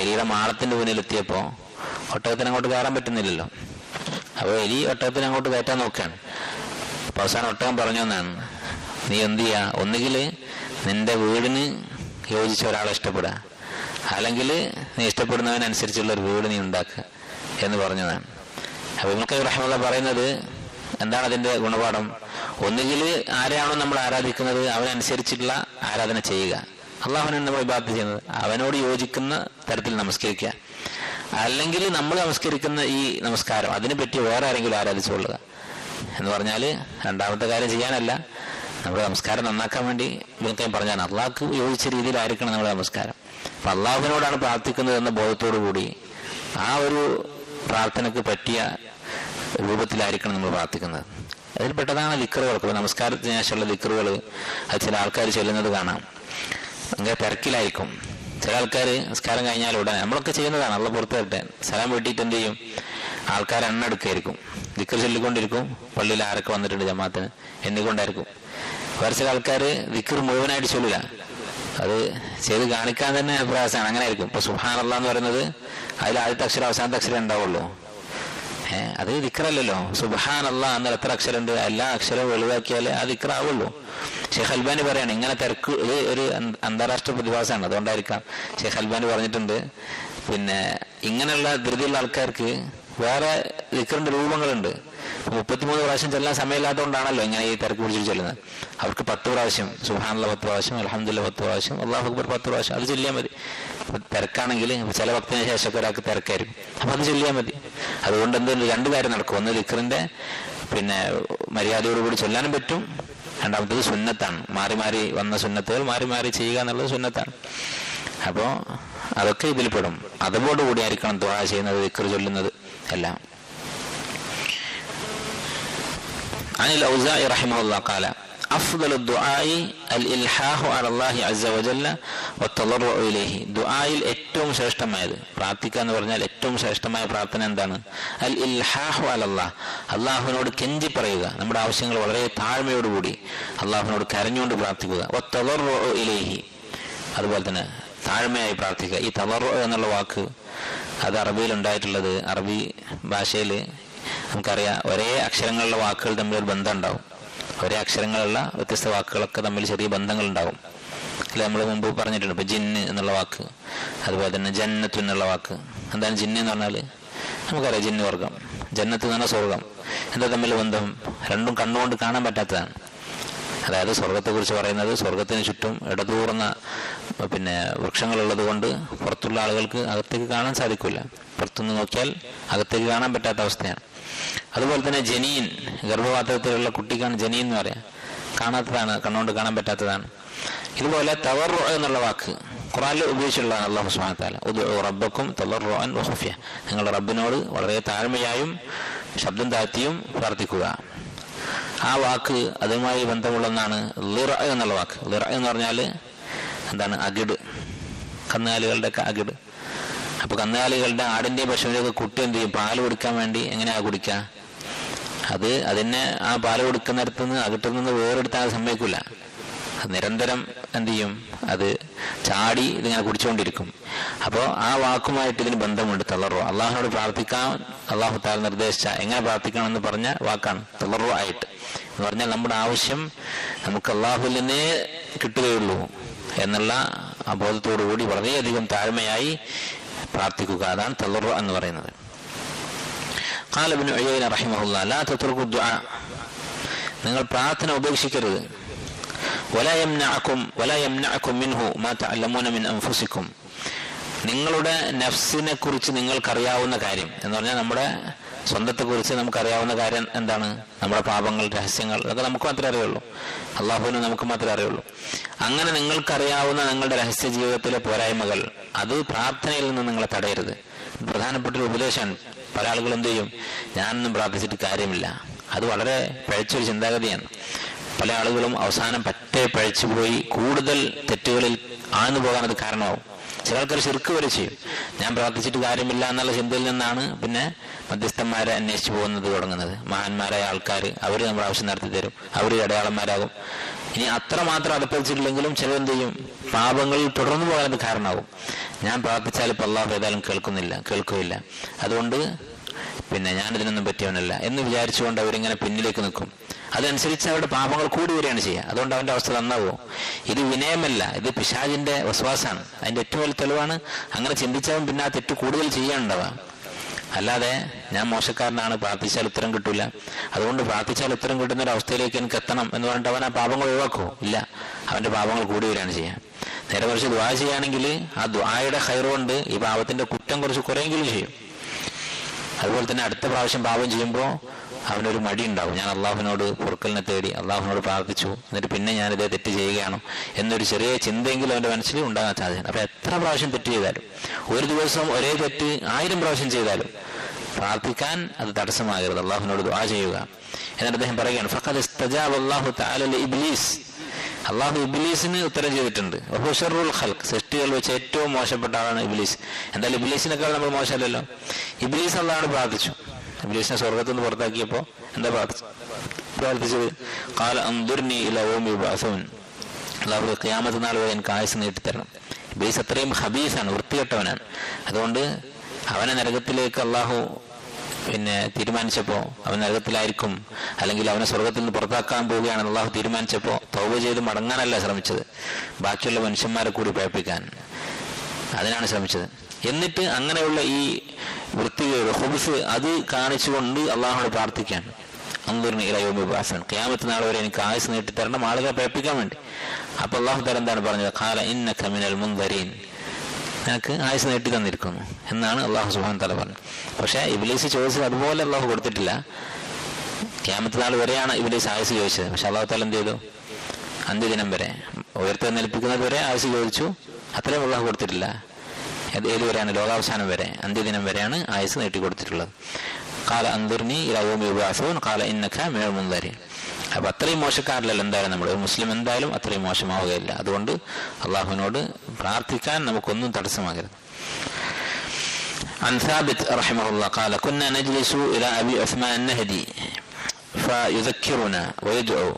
എലിയുടെ മാളത്തിൻ്റെ മുന്നിലെത്തിയപ്പോൾ ഒട്ടകത്തിന് അങ്ങോട്ട് കയറാൻ പറ്റുന്നില്ലല്ലോ. അപ്പോൾ എലി ഒട്ടകത്തിന് അങ്ങോട്ട് കയറ്റാൻ നോക്കുകയാണ്. അപ്പോൾ അവസാനം ഒട്ടകം പറഞ്ഞു എന്നാണ്, നീ എന്ത് ചെയ്യുക, ഒന്നുകിൽ നിന്റെ വീടിന് യോജിച്ച ഒരാളെ ഇഷ്ടപ്പെടുക, അല്ലെങ്കിൽ നീ ഇഷ്ടപ്പെടുന്നവനനുസരിച്ചുള്ള ഒരു വീട് നീ ഉണ്ടാക്കുക എന്ന് പറഞ്ഞതാണ്. അപ്പോൾ ഇബ്നുൽ ഖയ്യിം റഹിമഹുല്ലാഹ് പറയുന്നത് എന്താണ് അതിൻ്റെ ഗുണപാഠം? ഒന്നുകിൽ ആരെയാണോ നമ്മൾ ആരാധിക്കുന്നത് അവനനുസരിച്ചിട്ടുള്ള ആരാധന ചെയ്യുക, അള്ളാഹുവിനാണ് നമ്മൾ ഇബാദത്ത് ചെയ്യുന്നത്, അവനോട് യോജിക്കുന്ന തരത്തിൽ നമസ്കരിക്കുക. അല്ലെങ്കിൽ നമ്മൾ നമസ്കരിക്കുന്ന ഈ നമസ്കാരം അതിനെ പറ്റി വേറെ ആരെങ്കിലും ആരാധിച്ചുകൊള്ളുക എന്ന് പറഞ്ഞാൽ രണ്ടാമത്തെ കാര്യം ചെയ്യാനല്ല, നമ്മുടെ നമസ്കാരം നന്നാക്കാൻ വേണ്ടി ഇബ്നുൽ പറഞ്ഞാണ് അള്ളാഹ്ക്ക് യോജിച്ച രീതിയിലായിരിക്കണം നമ്മുടെ നമസ്കാരം. അപ്പം അള്ളാഹുവിനോടാണ് പ്രാർത്ഥിക്കുന്നത് എന്ന ബോധത്തോടു കൂടി ആ ഒരു പ്രാർത്ഥനയ്ക്ക് പറ്റിയ രൂപത്തിലായിരിക്കണം നമ്മൾ പ്രാർത്ഥിക്കുന്നത്. അതിൽ പെട്ടതാണ് ദിക്റുകൾ. ഇപ്പോൾ നമസ്കാരത്തിന് ശേഷമുള്ള ദിക്റുകൾ അത് ചില ആൾക്കാർ ചൊല്ലുന്നത് കാണാം, ഭയങ്കര തിരക്കിലായിരിക്കും. ചില ആൾക്കാർ നമസ്കാരം കഴിഞ്ഞാൽ ഉടനെ, നമ്മളൊക്കെ ചെയ്യുന്നതാണ്, അള്ള പുറത്ത് തരട്ടെ, സലാം വീട്ടിയിട്ട് എന്ത് ചെയ്യും, ആൾക്കാർ എണ്ണെടുക്കായിരിക്കും, ദിക്ർ ചൊല്ലിക്കൊണ്ടിരിക്കും. പള്ളിയിൽ ആരൊക്കെ വന്നിട്ടുണ്ട് ജമാഅത്തിന് എണ്ണിക്കൊണ്ടായിരിക്കും. വേറെ ചില ആൾക്കാർ ദിക്ർ മുഴുവനായിട്ട് ചൊല്ലില്ല, അത് ചെയ്ത് കാണിക്കാൻ തന്നെ പ്രയാസമാണ്. അങ്ങനെ ആയിരിക്കും. ഇപ്പൊ സുബ്ഹാനല്ലാഹ് എന്ന് പറയുന്നത് അതിൽ ആദ്യത്തെ അക്ഷരം അവസാനത്തെ അക്ഷരം ഉണ്ടാവുള്ളൂ. അത് ദിക്റല്ലല്ലോ. സുബ്ഹാനല്ലാഹ് എന്നാൽ എത്ര അക്ഷരമുണ്ട്? എല്ലാ അക്ഷരവും ഒഴിവാക്കിയാലേ ആ ദിക്ർ ആവുള്ളൂ. ഷെയ്ഖ് അൽബാനി പറയാണ് ഇങ്ങനെ തിരക്ക്, ഇത് ഒരു അന്താരാഷ്ട്ര പ്രതിഭാസമാണ്, അതുകൊണ്ടായിരിക്കാം. ഷെയ്ഖ് അൽബാനി പറഞ്ഞിട്ടുണ്ട്, പിന്നെ ഇങ്ങനെയുള്ള ധൃതിയുള്ള ആൾക്കാർക്ക് വേറെ ദിക്റിന്റെ രൂപങ്ങളുണ്ട്. 33 പ്രാവശ്യം ചെല്ലാൻ സമയമില്ലാത്തതുകൊണ്ടാണല്ലോ ഇങ്ങനെ ഈ തിരക്ക് പിടിച്ചിട്ട് ചെല്ലുന്നത്. അവർക്ക് 10 പ്രാവശ്യം സുബ്ഹാനല്ലാഹ് 10 പ്രാവശ്യം, അൽഹംദുലില്ലാഹ് 10 പ്രാവശ്യം, അല്ലാഹു അക്ബർ 10 പ്രാവശ്യം, അത് ചൊല്ലിയാൽ മതി. തിരക്കാണെങ്കിൽ ചില ഭക്തിന് ശേഷം ഒരാൾക്ക് തിരക്കായിരിക്കും, അപ്പൊ അത് ചൊല്ലിയാൽ മതി. അതുകൊണ്ട് എന്തെങ്കിലും 2 കാര്യം നടക്കും. ഒന്ന് ദിക്റിന്റെ പിന്നെ മര്യാദയോടുകൂടി ചൊല്ലാനും പറ്റും, രണ്ടാമത്തേത് സുന്നത്താണ്. മാറി മാറി വന്ന സുന്നത്തുകൾ മാറി മാറി ചെയ്യുക എന്നുള്ളത് സുന്നത്താണ്. അപ്പോൾ അതൊക്കെ ഇതിൽ പെടും. അതോടുകൂടി ആയിരിക്കണം ദുആ ചെയ്യുന്നത്, ദിക്ർ ചൊല്ലുന്നത് എല്ലാം. عن الأوزاعي رحمه الله قال أفضل الدعاء الإلحاح على الله عز وجل والتضرع إليه. ദുആയിൽ ഏറ്റവും ശ്രേഷ്ഠമായത് പ്രാർത്ഥിക്കുക എന്ന് പറഞ്ഞാൽ ഏറ്റവും ശ്രേഷ്ഠമായ പ്രാർത്ഥന എന്താണ്? അൽ ഇൽഹാഹു അലല്ലാഹ്, അള്ളാഹുവിനോട് കെഞ്ചി പറയുക, നമ്മുടെ ആവശ്യങ്ങൾ വളരെ താഴ്മയോടുകൂടി അള്ളാഹുവിനോട് കരഞ്ഞുകൊണ്ട് പ്രാർത്ഥിക്കുക. വത്തദർറു ഇലൈഹി, അതുപോലെ തന്നെ താഴ്മയായി പ്രാർത്ഥിക്കുക. ഈ തദർറു എന്നുള്ള വാക്ക് അത് അറബിയിൽ ഉണ്ടായിട്ടുള്ളത്, അറബി ഭാഷയിൽ നമുക്കറിയാം ഒരേ അക്ഷരങ്ങളുള്ള വാക്കുകൾ തമ്മിൽ ഒരു ബന്ധം ഉണ്ടാവും. ഒരേ അക്ഷരങ്ങളുള്ള വ്യത്യസ്ത വാക്കുകളൊക്കെ തമ്മിൽ ചെറിയ ബന്ധങ്ങൾ ഉണ്ടാവും. അല്ലെ, നമ്മൾ മുമ്പ് പറഞ്ഞിട്ടുണ്ട്. ഇപ്പൊ ജിന്ന് എന്നുള്ള വാക്ക്, അതുപോലെ തന്നെ ജന്നത്ത് എന്നുള്ള വാക്ക്. എന്താണ് ജിന്ന് എന്ന് പറഞ്ഞാൽ? നമുക്കറിയാം ജിന്ന് വർഗം, ജന്നത്ത് എന്ന് പറഞ്ഞാൽ സ്വർഗം. എന്താ തമ്മിൽ ബന്ധം? രണ്ടും കണ്ണുകൊണ്ട് കാണാൻ പറ്റാത്തതാണ്. അതായത് സ്വർഗത്തെക്കുറിച്ച് പറയുന്നത് സ്വർഗത്തിന് ചുറ്റും ഇടതൂർന്ന പിന്നെ വൃക്ഷങ്ങളുള്ളത് കൊണ്ട് പുറത്തുള്ള ആളുകൾക്ക് അകത്തേക്ക് കാണാൻ സാധിക്കില്ല. പുറത്തുനിന്ന് നോക്കിയാൽ അകത്തേക്ക് കാണാൻ പറ്റാത്ത അവസ്ഥയാണ്. അതുപോലെ തന്നെ ജനീൻ, ഗർഭപാത്രത്തിലുള്ള കുട്ടിക്കാണ് ജനീൻ എന്ന് പറയാം, കാണാത്തതാണ്, കണ്ണുകൊണ്ട് കാണാൻ പറ്റാത്തതാണ്. ഇതുപോലെ തദർറു എന്നുള്ള വാക്ക് ഖുർആനിൽ ഉപയോഗിച്ചിട്ടുള്ളതാണ്. അല്ലാഹു സുബ്ഹാനഹു വ തആല ഉദ്ഉ റബ്ബക്കും തദർറുഅൻ വഖുഫിയ, നിങ്ങളുടെ റബ്ബിനോട് വളരെ താഴ്മയായും ശബ്ദം താഴ്ത്തിയും പ്രാർത്ഥിക്കുക. ആ വാക്ക് അതുമായി ബന്ധമുള്ള ഒന്നാണ് ളിറ എന്നുള്ള വാക്ക്. ളിറ എന്ന് പറഞ്ഞാൽ എന്താണ്? അകിട്, കന്നുകാലികളുടെ ഒക്കെ അകിട്. അപ്പൊ കന്നുകാലികളുടെ ആടിന്റെയും പശുവിന്റെയൊക്കെ കുട്ടി എന്ത് ചെയ്യും? പാല് കൊടുക്കാൻ വേണ്ടി എങ്ങനെയാ കുടിക്കുക? അതിനെ ആ പാല് കൊടുക്കുന്നിടത്ത് നിന്ന് അകിട്ടിൽ നിന്ന് വേറെടുത്താൽ അത് സമ്മതിക്കില്ല. നിരന്തരം എന്ത് ചെയ്യും? അത് ചാടി ഇതിങ്ങനെ കുടിച്ചുകൊണ്ടിരിക്കും. അപ്പോൾ ആ വാക്കുമായിട്ട് ഇതിന് ബന്ധമുണ്ട്. തളറു, അള്ളാഹുനോട് പ്രാർത്ഥിക്കാൻ അള്ളാഹു തആല നിർദ്ദേശിച്ച എങ്ങനെ പ്രാർത്ഥിക്കണം എന്ന് പറഞ്ഞ വാക്കാണ് തളറു ആയിട്ട്. എന്ന് പറഞ്ഞാൽ നമ്മുടെ ആവശ്യം നമുക്ക് അള്ളാഹുവിൽ നിന്നേ കിട്ടുകയുള്ളൂ എന്നുള്ള ആ ബോധത്തോടു കൂടി വളരെയധികം താഴ്മയായി പ്രാർത്ഥിക്കുക. അതാണ് തളറു എന്ന് പറയുന്നത്. ഖാല ഇബ്നു ഉയൈന റഹിമഹുല്ലാഹ് ലാ തത്റുകു ദുആ, നിങ്ങൾ പ്രാർത്ഥന ഉപേക്ഷിക്കരുത്. വലാ യംനഅകും മിൻഹു മാ തഅല്ലമൂന മിൻ അൻഫുസികും, നിങ്ങളുടെ നഫ്സിനെ കുറിച്ച് നിങ്ങൾക്കറിയാവുന്ന കാര്യം എന്ന് പറഞ്ഞാൽ നമ്മുടെ സ്വന്തത്തെ കുറിച്ച് നമുക്കറിയാവുന്ന കാര്യം എന്താണ്? നമ്മുടെ പാപങ്ങൾ, രഹസ്യങ്ങൾ, അതൊക്കെ നമുക്ക് മാത്രമേ അറിയുള്ളൂ, അള്ളാഹുവിന് നമുക്ക് മാത്രമേ അറിയുള്ളൂ. അങ്ങനെ നിങ്ങൾക്കറിയാവുന്ന നിങ്ങളുടെ രഹസ്യ ജീവിതത്തിലെ പോരായ്മകൾ അത് പ്രാർത്ഥനയിൽ നിന്ന് നിങ്ങളെ തടയരുത്. പ്രധാനപ്പെട്ട ഒരു ഉപദേശമാണ്. പല ആളുകളും എന്ത് ചെയ്യും? ഞാനൊന്നും പ്രാർത്ഥിച്ചിട്ട് കാര്യമില്ല. അത് വളരെ പഴച്ചൊരു ചിന്താഗതിയാണ്. പല ആളുകളും അവസാനം പറ്റേ പഴച്ചുപോയി കൂടുതൽ തെറ്റുകളിൽ ആഴ്ന്നു പോകാൻ അത് കാരണമാവും. ചില ആൾക്കാർ ശിർക്ക് വരെ ചെയ്യും. ഞാൻ പ്രാർത്ഥിച്ചിട്ട് കാര്യമില്ല എന്നുള്ള ചിന്തയിൽ നിന്നാണ് പിന്നെ മധ്യസ്ഥന്മാരെ അന്വേഷിച്ചു പോകുന്നത് തുടങ്ങുന്നത്. മഹാന്മാരായ ആൾക്കാർ അവർ നമ്മുടെ ആവശ്യം നടത്തി തരും, അവർ അടയാളന്മാരാകും. ഇനി അത്രമാത്രം അടുപ്പിച്ചിട്ടില്ലെങ്കിലും ചിലരെന്ത് ചെയ്യും? പാപങ്ങളിൽ തുടർന്നു പോകാനത് കാരണമാകും. ഞാൻ പ്രാർത്ഥിച്ചാൽ ഇപ്പം അള്ളാഹു ഏതായാലും കേൾക്കുകയില്ല, അതുകൊണ്ട് പിന്നെ ഞാനിതിനൊന്നും പറ്റിയവനല്ല എന്ന് വിചാരിച്ചുകൊണ്ട് അവരിങ്ങനെ പിന്നിലേക്ക് നിൽക്കും. അതനുസരിച്ച് അവരുടെ പാപങ്ങൾ കൂടി വരികയാണ് ചെയ്യുക. അതുകൊണ്ട് അവന്റെ അവസ്ഥ നന്നാവോ? ഇത് വിനയമല്ല, ഇത് പിശാചിന്റെ വസ്വാസാണ്. അതിന്റെ ഏറ്റവും വലിയ തെളിവാണ്. അങ്ങനെ ചിന്തിച്ചവൻ പിന്നെ ആ തെറ്റ് കൂടുതൽ ചെയ്യാനുണ്ടാവുക. അല്ലാതെ ഞാൻ മോശക്കാരനാണ്, പ്രാർത്ഥിച്ചാൽ ഉത്തരം കിട്ടൂല, അതുകൊണ്ട് പ്രാർത്ഥിച്ചാൽ ഉത്തരം കിട്ടുന്ന ഒരു അവസ്ഥയിലേക്ക് എനിക്ക് എത്തണം എന്ന് പറഞ്ഞിട്ട് അവൻ ആ പാപങ്ങൾ ഒഴിവാക്കുമോ? ഇല്ല, അവന്റെ പാപങ്ങൾ കൂടി വരികയാണ് ചെയ്യുക. നേരെ കുറച്ച് ദുആ ചെയ്യുകയാണെങ്കിൽ ആ ദുആയുടെ ഖൈർ കൊണ്ട് ഈ പാപത്തിന്റെ കുറ്റം കുറച്ച് കുറയെങ്കിലും ചെയ്യും. അതുപോലെ തന്നെ അടുത്ത പ്രാവശ്യം പാപം ചെയ്യുമ്പോൾ അവനൊരു മടി ഉണ്ടാവും. ഞാൻ അള്ളാഹുവിനോട് പൊറുക്കലിനെ തേടി അള്ളാഹുവിനോട് പ്രാർത്ഥിച്ചു, എന്നിട്ട് പിന്നെ ഞാനിതേ തെറ്റ് ചെയ്യുകയാണോ എന്നൊരു ചെറിയ ചിന്തയെങ്കിലും അവന്റെ മനസ്സിൽ ഉണ്ടാകാൻ സാധ്യത. അപ്പൊ എത്ര പ്രാവശ്യം തെറ്റ് ചെയ്താലും, ഒരു ദിവസം ഒരേ തെറ്റ് 1000 പ്രാവശ്യം ചെയ്താലും പ്രാർത്ഥിക്കാൻ അത് തടസ്സമാകരുത്. അള്ളാഹുവിനോട് ദുആ ചെയ്യുക. എന്നിട്ട് അദ്ദേഹം പറയുകയാണ്, ഫഖദ് ഇസ്തജാബ അല്ലാഹു തആല ലിഇബ്ലീസ്, അള്ളാഹു ഇബ്ലീസിന് ഉത്തരം ചെയ്തിട്ടുണ്ട്. വഹുവ ശർറുൽ ഖൽഖ്, സൃഷ്ടികൾ വെച്ച് ഏറ്റവും മോശപ്പെട്ട ആളാണ് ഇബ്ലീസ്. എന്തായാലും ഇബ്ലീസിനേക്കാൾ നമ്മൾ മോശമല്ലല്ലോ. ഇബ്ലീസ് അള്ളാഹുവോട് പ്രാർത്ഥിച്ചു. ഇബ്ലീസിനെ സ്വർഗത്തിൽ നിന്ന് പുറത്താക്കിയപ്പോൾ എന്താ പ്രാർത്ഥിച്ചു? പ്രാർത്ഥിച്ചത്? ഖാല അൻദുർനി ഇലാ യൗമി യുബ്അസൂൻ, അല്ലാഹു ഖിയാമത്ത് നാൾ വരെ എനിക്ക് ആയുസ് നീട്ടിത്തരണം. ഇബ്ലീസ് അത്രയും ഹബീസാണ്, വൃത്തികെട്ടവനാണ്. അതുകൊണ്ട് അവനെ നരകത്തിലേക്ക് അള്ളാഹു തീരുമാനിച്ചപ്പോൾ, അവൻ നരകത്തിലായിരിക്കും അല്ലെങ്കിൽ അവനെ സ്വർഗത്തിൽ നിന്ന് പുറത്താക്കാൻ പോവുകയാണ് അള്ളാഹു തീരുമാനിച്ചപ്പോൾ തൗബ ചെയ്ത് മടങ്ങാനല്ല ശ്രമിച്ചത്, ബാക്കിയുള്ള മനുഷ്യന്മാരെ കൂടി പഴപ്പിക്കാൻ, അതിനാണ് ശ്രമിച്ചത്. എന്നിട്ട് അങ്ങനെയുള്ള ഈ വൃത്തികേട് ഹുബ്സ് അത് കാണിച്ചുകൊണ്ട് അള്ളാഹുനോട് പ്രാർത്ഥിക്കാൻ, അൻദുർനി ഇലാ യൗമി യുബ്അസൂൻ, ഖിയാമത്ത് നാൾ വരെ എനിക്ക് ആയുസ് നീട്ടിത്തരണം, ആളുകളെ പഴപ്പിക്കാൻ വേണ്ടി. അപ്പൊ അള്ളാഹു തആല എന്താണ് പറഞ്ഞത്? ഖാല ഇന്നക മിനൽ മുൻദരീൻ, നിനക്ക് ആയുസ് നീട്ടി തന്നിരിക്കുന്നു എന്നാണ് അള്ളാഹു സുബ്ഹാനഹു വ തആല പറഞ്ഞത്. പക്ഷേ ഇബ്ലീസ് ചോദിച്ചത് അതുപോലെ അള്ളാഹു കൊടുത്തിട്ടില്ല. ഖിയാമത്ത് നാൾ വരെയാണ് ഇബ്ലീസ് ആയുസ് ചോദിച്ചത്. പക്ഷെ അള്ളാഹു തആല എന്ത് ചെയ്തു? അന്ത്യദിനം വരെ, ഉയർത്തെഴുന്നേൽപ്പിക്കുന്നത് വരെ ആയുസ് ചോദിച്ചു, അത്രയും അള്ളാഹു കൊടുത്തിട്ടില്ല. ഏത് വരെയാണ്? ലോകാവസാനം വരെ, അന്ത്യദിനം വരെയാണ് ആയുസ് നീട്ടി കൊടുത്തിട്ടുള്ളത്. ഖാല അൻദുർനി ഇലാ യൗമി യുബ്അസൂൻ ഖാല ഇന്നക മിനൽ മുൻദരീൻ. അപ്പൊ അത്രയും മോശക്കാരിലല്ല എന്തായാലും നമ്മൾ, ഒരു മുസ്ലിം എന്തായാലും അത്രയും മോശമാവുകയില്ല. അതുകൊണ്ട് അള്ളാഹുവിനോട് പ്രാർത്ഥിക്കാൻ നമുക്കൊന്നും തടസ്സമാകരുത്. عن ثابت رحمه الله قال كنا نجلس إلى أبي عثمان النهدي فيذكرنا ويدعو.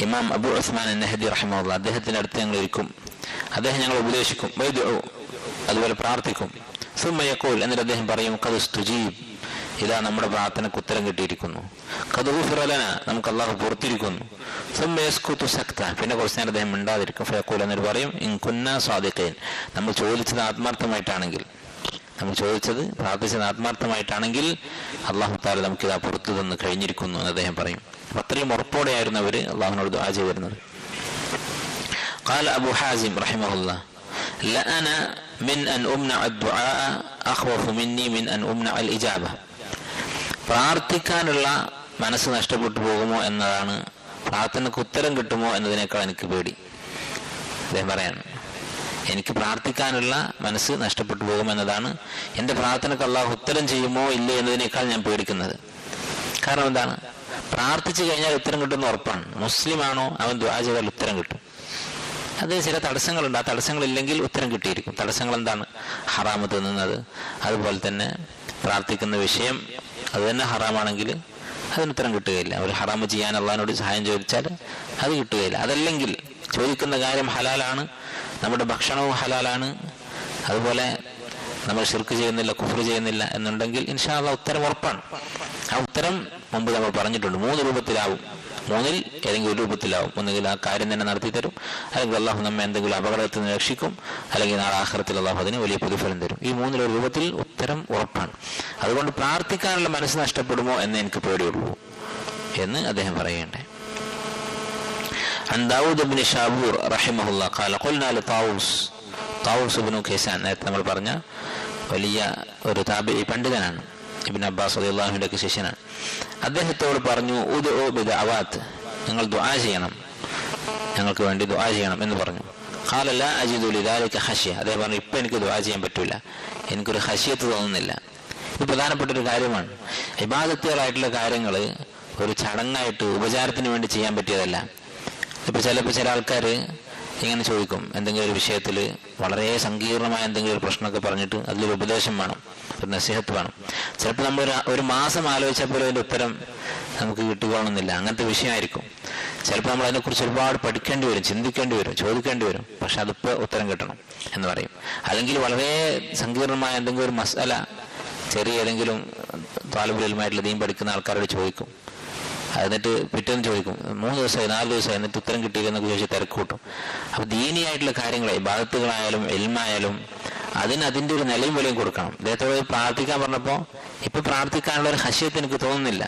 ഇമാം അബു ഉസ്മാൻ നഹദി റഹിമഹുള്ള അദ്ദേഹത്തിന്റെ അടുത്ത് ഞങ്ങൾ ഇരിക്കും, അദ്ദേഹം ഞങ്ങൾ ഉപദേശിക്കും, വയദുഉ അതുപോലെ പ്രാർത്ഥിക്കും. സുമ്മ യഖൂൽ എന്നിട്ട് അദ്ദേഹം പറയും, ഖദ് ഉസ്തുജീബ്, ഇതാ നമ്മുടെ പ്രാർത്ഥനയ്ക്ക് ഉത്തരം കിട്ടിയിരിക്കുന്നു. ഖദ് ഗുഫിറ ലനാ, നമുക്ക് അല്ലാഹു പുറത്തിരിക്കുന്നു. സുമ്മ യസ്കുതു സക്ത, പിന്നെ കുറച്ച് നേരം അദ്ദേഹം മിണ്ടാതിരിക്കും. ഫയഖൂൽ എന്നിട്ട് പറയും, ഇൻ കുന്നാ സാദിഖീൻ, നമ്മൾ ചോദിച്ചത് ആത്മാർത്ഥമായിട്ടാണെങ്കിൽ, നമ്മൾ ചോദിച്ചത് പ്രാർത്ഥിച്ചത് ആത്മാർത്ഥമായിട്ടാണെങ്കിൽ അല്ലാഹു തആല നമുക്ക് ഇതാ പുറത്തു തന്ന് കഴിഞ്ഞിരിക്കുന്നു എന്ന് അദ്ദേഹം പറയും. അത്രയും ഉറപ്പോടെയായിരുന്നു അവർ അള്ളാഹുവിനോട് ദുആ ചെയ്തിരുന്നത്. قال أبو حازم رحمه الله لأنا من أن أمنع الدعاء أخوف مني من أن أمنع الإجابة. പ്രാർത്ഥിക്കാനുള്ള മനസ്സ് നഷ്ടപ്പെട്ടു പോകുമോ എന്നതാണ്, പ്രാർത്ഥനയ്ക്ക് ഉത്തരം കിട്ടുമോ എന്നതിനേക്കാൾ എനിക്ക് പേടി. അദ്ദേഹം പറയാണ്, എനിക്ക് പ്രാർത്ഥിക്കാനുള്ള മനസ്സ് നഷ്ടപ്പെട്ടു പോകുമെന്നതാണ്, എൻ്റെ പ്രാർത്ഥനയ്ക്ക് അല്ലാഹു ഉത്തരം ചെയ്യുമോ ഇല്ലേ എന്നതിനേക്കാൾ ഞാൻ പേടിക്കുന്നത്. കാരണം എന്താണ്? പ്രാർത്ഥിച്ചു കഴിഞ്ഞാൽ ഉത്തരം കിട്ടുന്ന ഉറപ്പാണ്. മുസ്ലിമാണോ അവൻ ദുആ ചെയ്താൽ ഉത്തരം കിട്ടും. അത് ചില തടസ്സങ്ങളുണ്ട്, ആ തടസ്സങ്ങളില്ലെങ്കിൽ ഉത്തരം കിട്ടിയിരിക്കും. തടസ്സങ്ങൾ എന്താണ്? ഹറാമ് തിന്നുന്നത്, അതുപോലെ തന്നെ പ്രാർത്ഥിക്കുന്ന വിഷയം അത് തന്നെ ഹറാമാണെങ്കിൽ അതിന് ഉത്തരം കിട്ടുകയില്ല. ഒരു ഹറാമ് ചെയ്യാൻ അള്ളാഹിനോട് സഹായം ചോദിച്ചാൽ അത് കിട്ടുകയില്ല. അതല്ലെങ്കിൽ ചോദിക്കുന്ന കാര്യം ഹലാലാണ്, നമ്മുടെ ഭക്ഷണവും ഹലാലാണ്, അതുപോലെ നമ്മൾ ശിർക്ക് ചെയ്യുന്നില്ല, കുഫ്ർ ചെയ്യുന്നില്ല എന്നുണ്ടെങ്കിൽ ഇൻഷാ അല്ലാഹ് ഉത്തരം ഉറപ്പാണ്. ആ ഉത്തരം മുമ്പ് നമ്മൾ പറഞ്ഞിട്ടുണ്ട്, 3 രൂപത്തിലാവും. 3-ൽ ഏതെങ്കിലും ഒരു രൂപത്തിലാവും. ഒന്നുകിൽ ആ കാര്യം തന്നെ നടത്തി തരും, അല്ലെങ്കിൽ അള്ളാഹു നമ്മെ എന്തെങ്കിലും അപകടത്തിൽ നിന്ന് രക്ഷിക്കും, അല്ലെങ്കിൽ നാളെ ആഖിറത്തിൽ അള്ളാഹു അതിന് വലിയ പ്രതിഫലം തരും. ഈ 3-ൽ ഒരു രൂപത്തിൽ ഉത്തരം ഉറപ്പാണ്. അതുകൊണ്ട് പ്രാർത്ഥിക്കാനുള്ള മനസ്സ് നഷ്ടപ്പെടുമോ എന്ന് എനിക്ക് പേടിയുള്ളൂ എന്ന് അദ്ദേഹം പറയേണ്ടേ. عن داود بن شابور رحمه الله قال قلنا لطاووس بن كيسان, നേരത്തെ നമ്മൾ പറഞ്ഞ വലിയ ഒരു താബിഈ പണ്ഡിതനാണ്, ഇബ്നു അബ്ബാസ് റളിയല്ലാഹു അൻഹുവിന്റെ ശിഷ്യനാണ്. അദ്ദേഹത്തോട് പറഞ്ഞു, ഉദ്ഉ ബിദഅവാത്ത്, നിങ്ങൾ ദുആ ചെയ്യണം, ഞങ്ങൾക്ക് വേണ്ടി ദുആ ചെയ്യണം എന്ന് പറഞ്ഞു. ഖാല ലാ അജിദു ലിദാലിക ഖശ്യ, അദ്ദേഹം പറഞ്ഞു, ഇപ്പം എനിക്ക് ദുആ ചെയ്യാൻ പറ്റൂല, എനിക്കൊരു ഖശ്യത്ത് തോന്നുന്നില്ല. ഇത് പ്രധാനപ്പെട്ടൊരു കാര്യമാണ്. ഇബാദത്തുകളായിട്ടുള്ള കാര്യങ്ങൾ ഒരു ചടങ്ങായിട്ട് ഉപചാരത്തിന് വേണ്ടി ചെയ്യാൻ പറ്റിയതല്ല. ഇപ്പം ചില ആൾക്കാർ ഇങ്ങനെ ചോദിക്കും, എന്തെങ്കിലും ഒരു വിഷയത്തിൽ വളരെ സങ്കീർണമായ എന്തെങ്കിലും ഒരു പ്രശ്നമൊക്കെ പറഞ്ഞിട്ട് അതിലൊരു ഉപദേശം വേണം, ഒരു നസീഹത്ത് വേണം. ചിലപ്പോൾ നമ്മൾ ഒരു മാസം ആലോചിച്ചപ്പോൾ അതിൻ്റെ ഉത്തരം നമുക്ക് കിട്ടുകയാണെന്നില്ല, അങ്ങനത്തെ വിഷയമായിരിക്കും. ചിലപ്പോൾ നമ്മൾ അതിനെക്കുറിച്ച് ഒരുപാട് പഠിക്കേണ്ടി വരും, ചിന്തിക്കേണ്ടി വരും, ചോദിക്കേണ്ടി വരും, പക്ഷെ അതിപ്പോൾ ഉത്തരം കിട്ടണം എന്ന് പറയും. അല്ലെങ്കിൽ വളരെ സങ്കീർണമായ എന്തെങ്കിലും ഒരു മസാല ചെറിയ ഏതെങ്കിലും താലിബുൽ ഇൽമായിട്ടുള്ള ദീൻ പഠിക്കുന്ന ആൾക്കാരോട് ചോദിക്കും, എന്നിട്ട് പിറ്റേന്ന് ചോദിക്കും, 3 ദിവസമായി 4 ദിവസമായി, എന്നിട്ട് ഉത്തരം കിട്ടിയില്ലെന്നൊക്കെ ചോദിച്ച് തിരക്ക് കൂട്ടും. അപ്പോൾ ദീനിയായിട്ടുള്ള കാര്യങ്ങളെ, ഇബാദത്തുകളായാലും ഇൽമായാലും അതിൻ്റെ ഒരു നിലയും വിലയും കൊടുക്കണം. അദ്ദേഹത്തോട് പ്രാർത്ഥിക്കാൻ പറഞ്ഞപ്പോൾ ഇപ്പം പ്രാർത്ഥിക്കാനുള്ള ഒരു ഖശ്യത്ത് എനിക്ക് തോന്നുന്നില്ല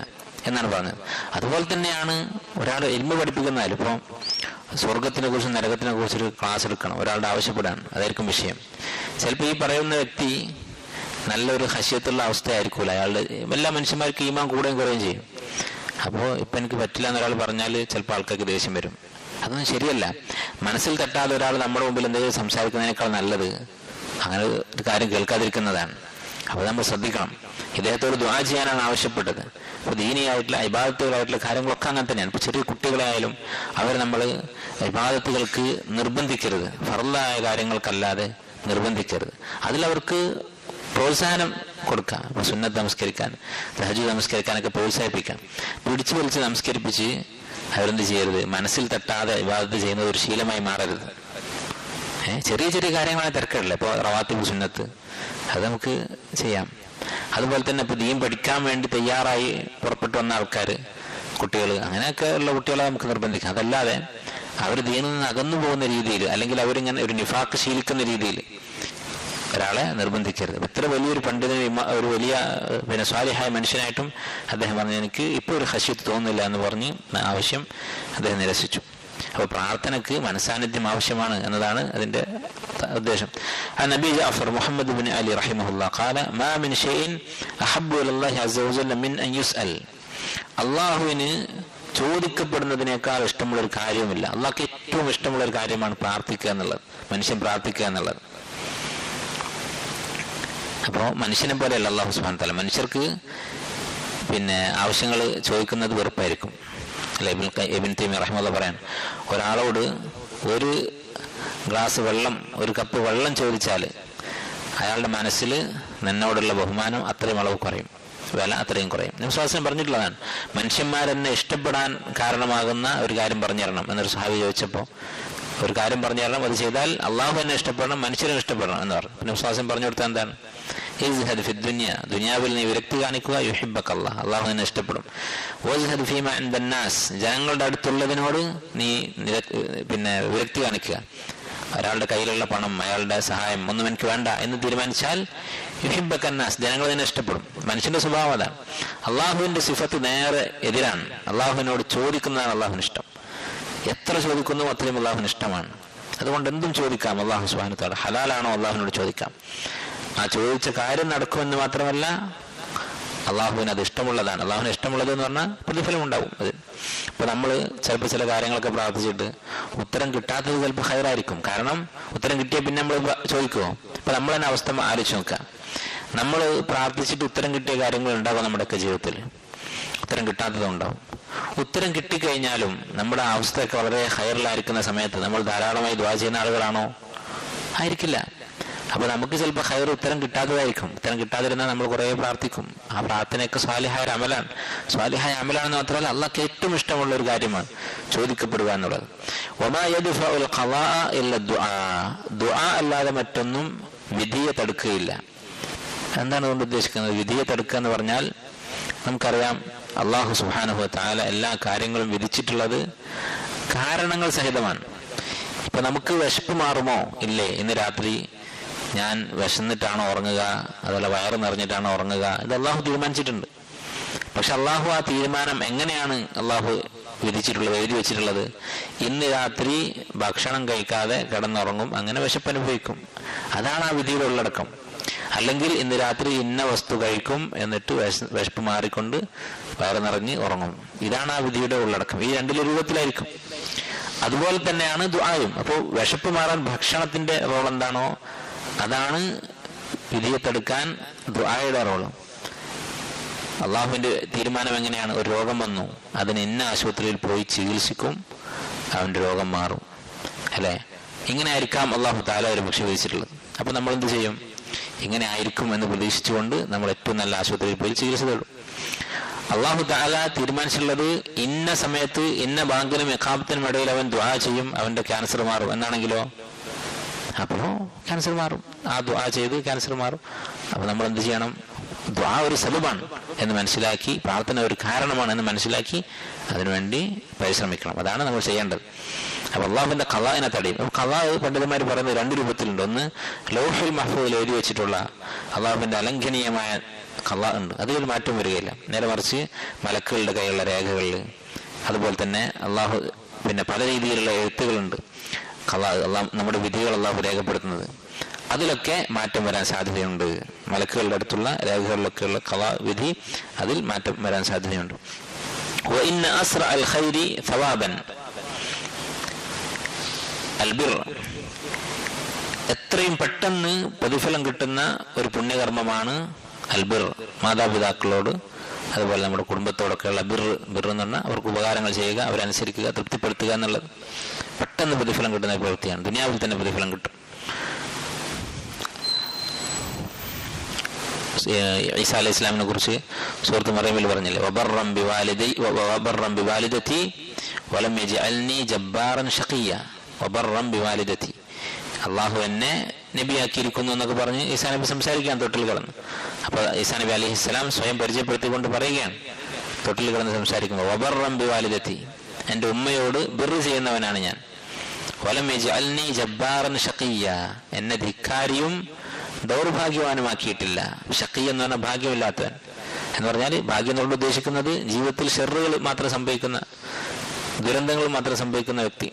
എന്നാണ് പറഞ്ഞത്. അതുപോലെ തന്നെയാണ് ഒരാൾ ഇൽമ പഠിപ്പിക്കുന്നാലും, ഇപ്പോൾ സ്വർഗത്തിനെ കുറിച്ചും നരകത്തിനെ കുറിച്ചൊരു ക്ലാസ് എടുക്കണം, ഒരാളുടെ ആവശ്യപ്പെടാണ്, അതായിരിക്കും വിഷയം. ചിലപ്പോൾ ഈ പറയുന്ന വ്യക്തി നല്ലൊരു ഖശ്യത്തുള്ള അവസ്ഥയായിരിക്കില്ല, അയാളുടെ എല്ലാ മനുഷ്യന്മാർക്ക് ഈമാൻ കൂടുകയും കുറയുകയും ചെയ്യും. അപ്പോൾ ഇപ്പം എനിക്ക് പറ്റില്ല എന്നൊരാൾ പറഞ്ഞാൽ ചിലപ്പോൾ ആൾക്കാർക്ക് ദേഷ്യം വരും. അതൊന്നും ശരിയല്ല. മനസ്സിൽ തട്ടാതെ ഒരാൾ നമ്മുടെ മുമ്പിൽ എന്തെങ്കിലും സംസാരിക്കുന്നതിനേക്കാൾ നല്ലത് അങ്ങനെ ഒരു കാര്യം കേൾക്കാതിരിക്കുന്നതാണ്. അപ്പോൾ നമ്മൾ ശ്രദ്ധിക്കണം. ഇദ്ദേഹത്തോട് ദുആ ചെയ്യാനാണ് ആവശ്യപ്പെട്ടത്. അപ്പോൾ ദീനിയായിട്ടുള്ള ഇബാദത്തുകളായിട്ടുള്ള കാര്യങ്ങളൊക്കെ അങ്ങനെ തന്നെയാണ്. ഇപ്പോൾ ചെറിയ കുട്ടികളായാലും അവർ നമ്മൾ ഇബാദത്തുകൾക്ക് നിർബന്ധിക്കരുത്, ഫർളായ കാര്യങ്ങൾക്കല്ലാതെ നിർബന്ധിക്കരുത്. അതിലവർക്ക് പ്രോത്സാഹനം കൊടുക്കാം. അപ്പോൾ സുന്നത്ത് നമസ്കരിക്കാൻ, തഹജ്ജുദ് നമസ്കരിക്കാനൊക്കെ പ്രോത്സാഹിപ്പിക്കാം. പിടിച്ചു വലിച്ച് നമസ്കരിപ്പിച്ച് അവരെന്ത് ചെയ്യരുത്, മനസ്സിൽ തട്ടാതെ ഇബാദത്ത് ചെയ്യുന്നത് ഒരു ശീലമായി മാറരുത്. ചെറിയ ചെറിയ കാര്യങ്ങളാണ് തിരക്കില്ല. ഇപ്പോൾ റവാത്തിബ് സുന്നത്ത് അത് നമുക്ക് ചെയ്യാം. അതുപോലെ തന്നെ ഇപ്പോൾ ദീൻ പഠിക്കാൻ വേണ്ടി തയ്യാറായി പുറപ്പെട്ടു വന്ന ആൾക്കാർ, കുട്ടികൾ, അങ്ങനെയൊക്കെ ഉള്ള കുട്ടികളെ നമുക്ക് നിർബന്ധിക്കാം. അതല്ലാതെ അവർ ദീനിൽ നിന്ന് അകന്നു പോകുന്ന രീതിയിൽ, അല്ലെങ്കിൽ അവരിങ്ങനെ ഒരു നിഫാക്ക് ശീലിക്കുന്ന രീതിയിൽ ഒരാളെ നിർബന്ധിക്കരുത്. ഇത്ര വലിയൊരു പണ്ഡിതനും ഒരു വലിയ സ്വാലിഹായ മനുഷ്യനായിട്ടും അദ്ദേഹം പറഞ്ഞു എനിക്ക് ഇപ്പോൾ ഒരു ഖശീത്ത് തോന്നുന്നില്ല എന്ന് പറഞ്ഞ് ആവശ്യം അദ്ദേഹം നിരസിച്ചു. അപ്പോൾ പ്രാർത്ഥനയ്ക്ക് മനസാന്നിധ്യം ആവശ്യമാണ് എന്നതാണ് അതിന്റെ ഉദ്ദേശം. നബി ജഅഫർ മുഹമ്മദ് ബിൻ അലി റഹിമഹുല്ലാഹ് ഖാല മാ മിൻ ഷൈഇൻ അഹബ്ബു ഇലല്ലാഹി അസ്സ വജല്ല മിൻ അൻ യുസ്അൽ. അല്ലാഹുവിന് ചോദിക്കപ്പെടുന്നതിനേക്കാൾ ഇഷ്ടമുള്ള ഒരു കാര്യമില്ല. അള്ളാഹ്ക്ക് ഏറ്റവും ഇഷ്ടമുള്ള ഒരു കാര്യമാണ് പ്രാർത്ഥിക്കുക എന്നുള്ളത്, മനുഷ്യൻ പ്രാർത്ഥിക്കുക എന്നുള്ളത്. അപ്പോൾ മനുഷ്യനെ പോലെയല്ല അല്ലാഹു സുബ്ഹാനഹു വതആല. മനുഷ്യർക്ക് ആവശ്യങ്ങൾ ചോദിക്കുന്നത് വെറുപ്പായിരിക്കും. അല്ലെ, ഇബ്നു തൈമിയ്യ റഹിമഹുല്ലാഹ് പറയാൻ, ഒരാളോട് ഒരു ഗ്ലാസ് വെള്ളം, ഒരു കപ്പ് വെള്ളം ചോദിച്ചാൽ അയാളുടെ മനസ്സിൽ നിന്നോടുള്ള ബഹുമാനം അത്രയും അളവ് കുറയും, വില അത്രയും കുറയും. നബി സ്വല്ലല്ലാഹു അലൈഹി വസല്ലം പറഞ്ഞിട്ടുള്ളതാണ്, മനുഷ്യന്മാരെന്നെ ഇഷ്ടപ്പെടാൻ കാരണമാകുന്ന ഒരു കാര്യം പറഞ്ഞു തരണം എന്നൊരു സഹാബി ചോദിച്ചപ്പോൾ, ഒരു കാര്യം പറഞ്ഞു തരണം, അത് ചെയ്താൽ അള്ളാഹു എന്നെ ഇഷ്ടപ്പെടണം, മനുഷ്യരെ ഇഷ്ടപ്പെടണം എന്ന് പറഞ്ഞു. നബി സ്വല്ലല്ലാഹു അലൈഹി വസല്ലം പറഞ്ഞു കൊടുത്താൽ എന്താണ്, ഇസ്ഹദ് ഫി ദുനിയ, ദുനിയാവിൽ നീ വിരക്തി കാണിക്കുക, യുഹിബ്ബക അല്ലാഹ്, അള്ളാഹു നിന്നെ ഇഷ്ടപ്പെടും. വസ്ഹദ് ഫീമാ ഇൻദന്നാസ്, ജനങ്ങളുടെ അടുത്തുള്ളതിനോട് നീ വിരക്തി കാണിക്കുക. ഒരാളുടെ കയ്യിലുള്ള പണം, അയാളുടെ സഹായം ഒന്നും എനിക്ക് വേണ്ട എന്ന് തീരുമാനിച്ചാൽ യുഹിബ്ബക അന്നാസ്, ജനങ്ങൾ നിന്നെ ഇഷ്ടപ്പെടും. മനുഷ്യന്റെ സ്വഭാവം അതാണ്. അള്ളാഹുവിന്റെ സിഫത്ത് നേരെ എതിരാണ്. അള്ളാഹുവിനോട് ചോദിക്കുന്നതാണ് അള്ളാഹുവിന് ഇഷ്ടം. എത്ര ചോദിക്കുന്നു അത്രയും അള്ളാഹുവിന് ഇഷ്ടമാണ്. അതുകൊണ്ട് എന്തും ചോദിക്കാം. അള്ളാഹു സുബ്ഹാനഹു വ തആല ഹലാലാണോ അള്ളാഹുവിനോട് ചോദിക്കാം. ആ ചോദിച്ച കാര്യം നടക്കുമെന്ന് മാത്രമല്ല, അള്ളാഹുവിന് അത് ഇഷ്ടമുള്ളതാണ്. അള്ളാഹുവിന് ഇഷ്ടമുള്ളത് എന്ന് പറഞ്ഞാൽ പ്രതിഫലം ഉണ്ടാവും അതിൽ. ഇപ്പൊ നമ്മൾ ചിലപ്പോൾ ചില കാര്യങ്ങളൊക്കെ പ്രാർത്ഥിച്ചിട്ട് ഉത്തരം കിട്ടാത്തത് ചിലപ്പോൾ ഹൈറായിരിക്കും. കാരണം ഉത്തരം കിട്ടിയ പിന്നെ നമ്മൾ ചോദിക്കുമോ? ഇപ്പൊ നമ്മൾ തന്നെ അവസ്ഥ ആലോചിച്ച് നോക്കാം. നമ്മൾ പ്രാർത്ഥിച്ചിട്ട് ഉത്തരം കിട്ടിയ കാര്യങ്ങൾ ഉണ്ടാകും നമ്മുടെയൊക്കെ ജീവിതത്തിൽ, ഉത്തരം കിട്ടാത്തതുണ്ടാവും. ഉത്തരം കിട്ടിക്കഴിഞ്ഞാലും നമ്മുടെ അവസ്ഥയൊക്കെ വളരെ ഹൈറിലായിരിക്കുന്ന സമയത്ത് നമ്മൾ ധാരാളമായി ദുആ ചെയ്യുന്ന ആളുകളാണോ? ആയിരിക്കില്ല. അപ്പൊ നമുക്ക് ചിലപ്പോൾ ഹൈർ ഉത്തരം കിട്ടാത്തതായിരിക്കും. ഉത്തരം കിട്ടാതിരുന്നാൽ നമ്മൾ കുറെ പ്രാർത്ഥിക്കും. ആ പ്രാർത്ഥനയൊക്കെ സ്വാലിഹായ അമലാണ്. സ്വാലിഹായ അമലാണെന്ന് മാത്രമല്ല അള്ളാഹ്ക്ക് ഏറ്റവും ഇഷ്ടമുള്ള ഒരു കാര്യമാണ് ചോദിക്കപ്പെടുക എന്നുള്ളത്. വമാ യദ്ഫഉൽ ഖളാഅ ഇല്ല ദുആ, ദുആ അല്ലാതെ മറ്റൊന്നും വിധിയെ തടുക്കുകയില്ല. എന്താണ് അതുകൊണ്ട് ഉദ്ദേശിക്കുന്നത്? വിധിയെ തടുക്കുക എന്ന് പറഞ്ഞാൽ നമുക്കറിയാം, അള്ളാഹു സുബ്ഹാനഹു വ തആല എല്ലാ കാര്യങ്ങളും വിധിച്ചിട്ടുള്ളത് കാരണങ്ങൾ സഹിതമാണ്. ഇപ്പൊ നമുക്ക് വിശപ്പ് മാറുമോ? ഇല്ലേ, ഇന്ന് രാത്രി ഞാൻ വിശന്നിട്ടാണോ ഉറങ്ങുക, അതുപോലെ വയറ് നിറഞ്ഞിട്ടാണോ ഉറങ്ങുക, ഇത് അള്ളാഹു തീരുമാനിച്ചിട്ടുണ്ട്. പക്ഷെ അള്ളാഹു ആ തീരുമാനം എങ്ങനെയാണ് അള്ളാഹു വിധിച്ചിട്ടുള്ളത്, എഴുതി വെച്ചിട്ടുള്ളത്? ഇന്ന് രാത്രി ഭക്ഷണം കഴിക്കാതെ കിടന്നുറങ്ങും, അങ്ങനെ വിശപ്പ് അനുഭവിക്കും. അതാണ് ആ വിധിയുടെ ഉള്ളടക്കം. അല്ലെങ്കിൽ ഇന്ന് രാത്രി ഇന്ന വസ്തു കഴിക്കും, എന്നിട്ട് വിശപ്പ് മാറിക്കൊണ്ട് വയറ് നിറഞ്ഞ് ഉറങ്ങും. ഇതാണ് ആ വിധിയുടെ ഉള്ളടക്കം. ഈ രണ്ടിലെ രൂപത്തിലായിരിക്കും. അതുപോലെ തന്നെയാണ് ദുആയും. അപ്പോൾ വിശപ്പ് മാറാൻ ഭക്ഷണത്തിന്റെ റോൾ എന്താണോ അതാണ് വിധിയെ തടുക്കാൻ ദുആയുടെ റോളും. അള്ളാഹുവിന്റെ തീരുമാനം എങ്ങനെയാണ്? ഒരു രോഗം വന്നു, അതിന് ഇന്ന ആശുപത്രിയിൽ പോയി ചികിത്സിക്കും, അവന്റെ രോഗം മാറും. അല്ലെ, ഇങ്ങനെ ആയിരിക്കാം അള്ളാഹു തആല ഒരു പക്ഷെ വിധിച്ചിട്ടുള്ളത്. അപ്പൊ നമ്മൾ എന്ത് ചെയ്യും? ഇങ്ങനെ ആയിരിക്കും എന്ന് പ്രതീക്ഷിച്ചുകൊണ്ട് നമ്മൾ ഏറ്റവും നല്ല ആശുപത്രിയിൽ പോയി ചികിത്സ തേടും. അള്ളാഹു തആല തീരുമാനിച്ചിട്ടുള്ളത് ഇന്ന സമയത്ത് ഇന്ന ബാങ്കിനും ഇഖാമത്തിനും ഇടയിൽ അവൻ ദുആ ചെയ്യും, അവന്റെ ക്യാൻസർ മാറും എന്നാണെങ്കിലോ, അപ്പോ ക്യാൻസർ മാറും. ആ ദുആ ചെയ്ത് ക്യാൻസർ മാറും. അപ്പൊ നമ്മൾ എന്ത് ചെയ്യണം? ദുആ ഒരു സബബാണ് എന്ന് മനസ്സിലാക്കി, പ്രാർത്ഥന ഒരു കാരണമാണ് എന്ന് മനസ്സിലാക്കി അതിനുവേണ്ടി പരിശ്രമിക്കണം. അതാണ് നമ്മൾ ചെയ്യേണ്ടത്. അപ്പൊ അള്ളാഹുവിന്റെ ഖളാഇനെ തടയും. ഖളാ പണ്ഡിതന്മാർ പറയുന്നത് രണ്ട് രൂപത്തിലുണ്ട്. ഒന്ന് ലൗഹുൽ മഹ്ഫൂദിൽ എഴുതി വെച്ചിട്ടുള്ള അള്ളാഹുവിന്റെ അലംഘനീയമായ ഖളാ ഉണ്ട്, അതിലൊരു മാറ്റം വരികയില്ല. നേരെ മറിച്ച് മലക്കുകളുടെ കയ്യിലുള്ള രേഖകളിൽ, അതുപോലെ തന്നെ അള്ളാഹു പല രീതിയിലുള്ള എഴുത്തുകളുണ്ട്. ഖളാ, നമ്മുടെ വിധികൾ അള്ളാഹു രേഖപ്പെടുത്തുന്നത്, അതിലൊക്കെ മാറ്റം വരാൻ സാധ്യതയുണ്ട്. മലക്കുകളുടെ അടുത്തുള്ള രേഖകളിലൊക്കെയുള്ള ഖളാ വിധി, അതിൽ മാറ്റം വരാൻ സാധ്യതയുണ്ട്. വഇന്ന അസ്റഅൽ ഖൈരി സവാബൻ അൽബിർ, എത്രയും പെട്ടെന്ന് പ്രതിഫലം കിട്ടുന്ന ഒരു പുണ്യകർമ്മമാണ് അൽബിർ. മാതാപിതാക്കളോട് അതുപോലെ നമ്മുടെ കുടുംബത്തോടൊക്കെയുള്ള ബിർ എന്ന് പറഞ്ഞാൽ അവർക്ക് ഉപകാരങ്ങൾ ചെയ്യുക, അവരനുസരിക്കുക, തൃപ്തിപ്പെടുത്തുക എന്നുള്ളത് പെട്ടെന്ന് പ്രതിഫലം കിട്ടുന്ന പ്രവൃത്തിയാണ്. ദുനിയാവിൽ തന്നെ പ്രതിഫലം കിട്ടും. ഈസാ അലൈഹി ഇസ്ലാമിനെ കുറിച്ച് സൂറത്ത് മറിയമിൽ പറഞ്ഞില്ലേ, വബർറൻ ബിവാലിദതി വലം യജ്അൽനി ജബ്ബാറൻ ഷഖിയ്യ. വബർറൻ ബിവാലിദതി, അള്ളാഹു എന്നെ നബിയാക്കിയിരിക്കുന്നു എന്നൊക്കെ പറഞ്ഞ് ഈസാ നബി സംസാരിക്കാൻ തൊട്ടിൽ കിടന്നു. അപ്പോൾ ഈസാ നബി അലൈഹിസ്സലാം സ്വയം പരിചയപ്പെടുത്തിക്കൊണ്ട് പറയുകയാണ്, തൊട്ടിൽ കിടന്ന് സംസാരിക്കുമ്പോൾ, വബർറൻ ബിവാലിദതി, എൻ്റെ ഉമ്മയോട് ബിർറ് ചെയ്യുന്നവനാണ് ഞാൻ. വലം യജ്അൽനി ജബ്ബാറൻ ഷഖിയ്യ, എന്നെ ധിക്കാരിയും ദൗർഭാഗ്യവാനുമാക്കിയിട്ടില്ല. ഷഖിയ്യ എന്ന് പറഞ്ഞാൽ ഭാഗ്യമില്ലാത്തവൻ എന്ന് പറഞ്ഞാൽ, ഭാഗ്യം എന്നുകൊണ്ട് ഉദ്ദേശിക്കുന്നത് ജീവിതത്തിൽ ഷെറുകൾ മാത്രം സംഭവിക്കുന്ന, ദുരന്തങ്ങൾ മാത്രം സംഭവിക്കുന്ന വ്യക്തി.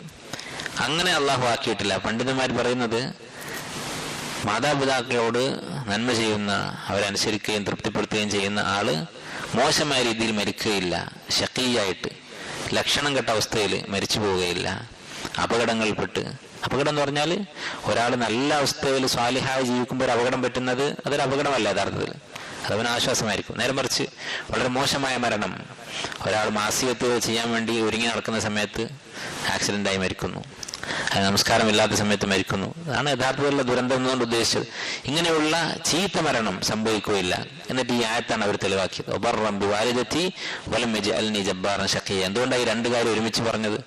അങ്ങനെ അള്ളാഹു ആക്കിയിട്ടില്ല. പണ്ഡിതന്മാർ പറയുന്നത്, മാതാപിതാക്കളോട് നന്മ ചെയ്യുന്ന, അവരനുസരിക്കുകയും തൃപ്തിപ്പെടുത്തുകയും ചെയ്യുന്ന ആള് മോശമായ രീതിയിൽ മരിക്കുകയില്ല. ഷഖിയായിട്ട് ലക്ഷണം കെട്ട അവസ്ഥയിൽ മരിച്ചു പോവുകയില്ല. അപകടങ്ങളിൽപ്പെട്ട്, അപകടം എന്ന് പറഞ്ഞാൽ ഒരാൾ നല്ല അവസ്ഥയിൽ സ്വാലിഹായി ജീവിക്കുമ്പോൾ ഒരു അപകടം പറ്റുന്നത് അതൊരു അപകടമല്ല യഥാർത്ഥത്തിൽ, അതവന് ആശ്വാസമായിരിക്കും. നേരെ മറിച്ച് വളരെ മോശമായ മരണം, ഒരാൾ മാസികത്ത് ചെയ്യാൻ വേണ്ടി ഒരുങ്ങി നടക്കുന്ന സമയത്ത് ആക്സിഡൻ്റായി മരിക്കുന്നു, നമസ്കാരമില്ലാത്ത സമയത്ത് മരിക്കുന്നു, അതാണ് യഥാർത്ഥത്തിലുള്ള ദുരന്തം എന്നുകൊണ്ട് ഉദ്ദേശിച്ചത്. ഇങ്ങനെയുള്ള ചീത്ത മരണം സംഭവിക്കുകയില്ല. എന്നിട്ട് ഈ ആയത്താണ് അവർ തെളിവാക്കിയത്, വബർറൻ ബിവാലിദതി വലം യജ്അൽനി ജബ്ബാറൻ ഷഖിയ്യ. എന്തുകൊണ്ടാണ് ഈ രണ്ട് കാര്യം ഒരുമിച്ച് പറഞ്ഞത്?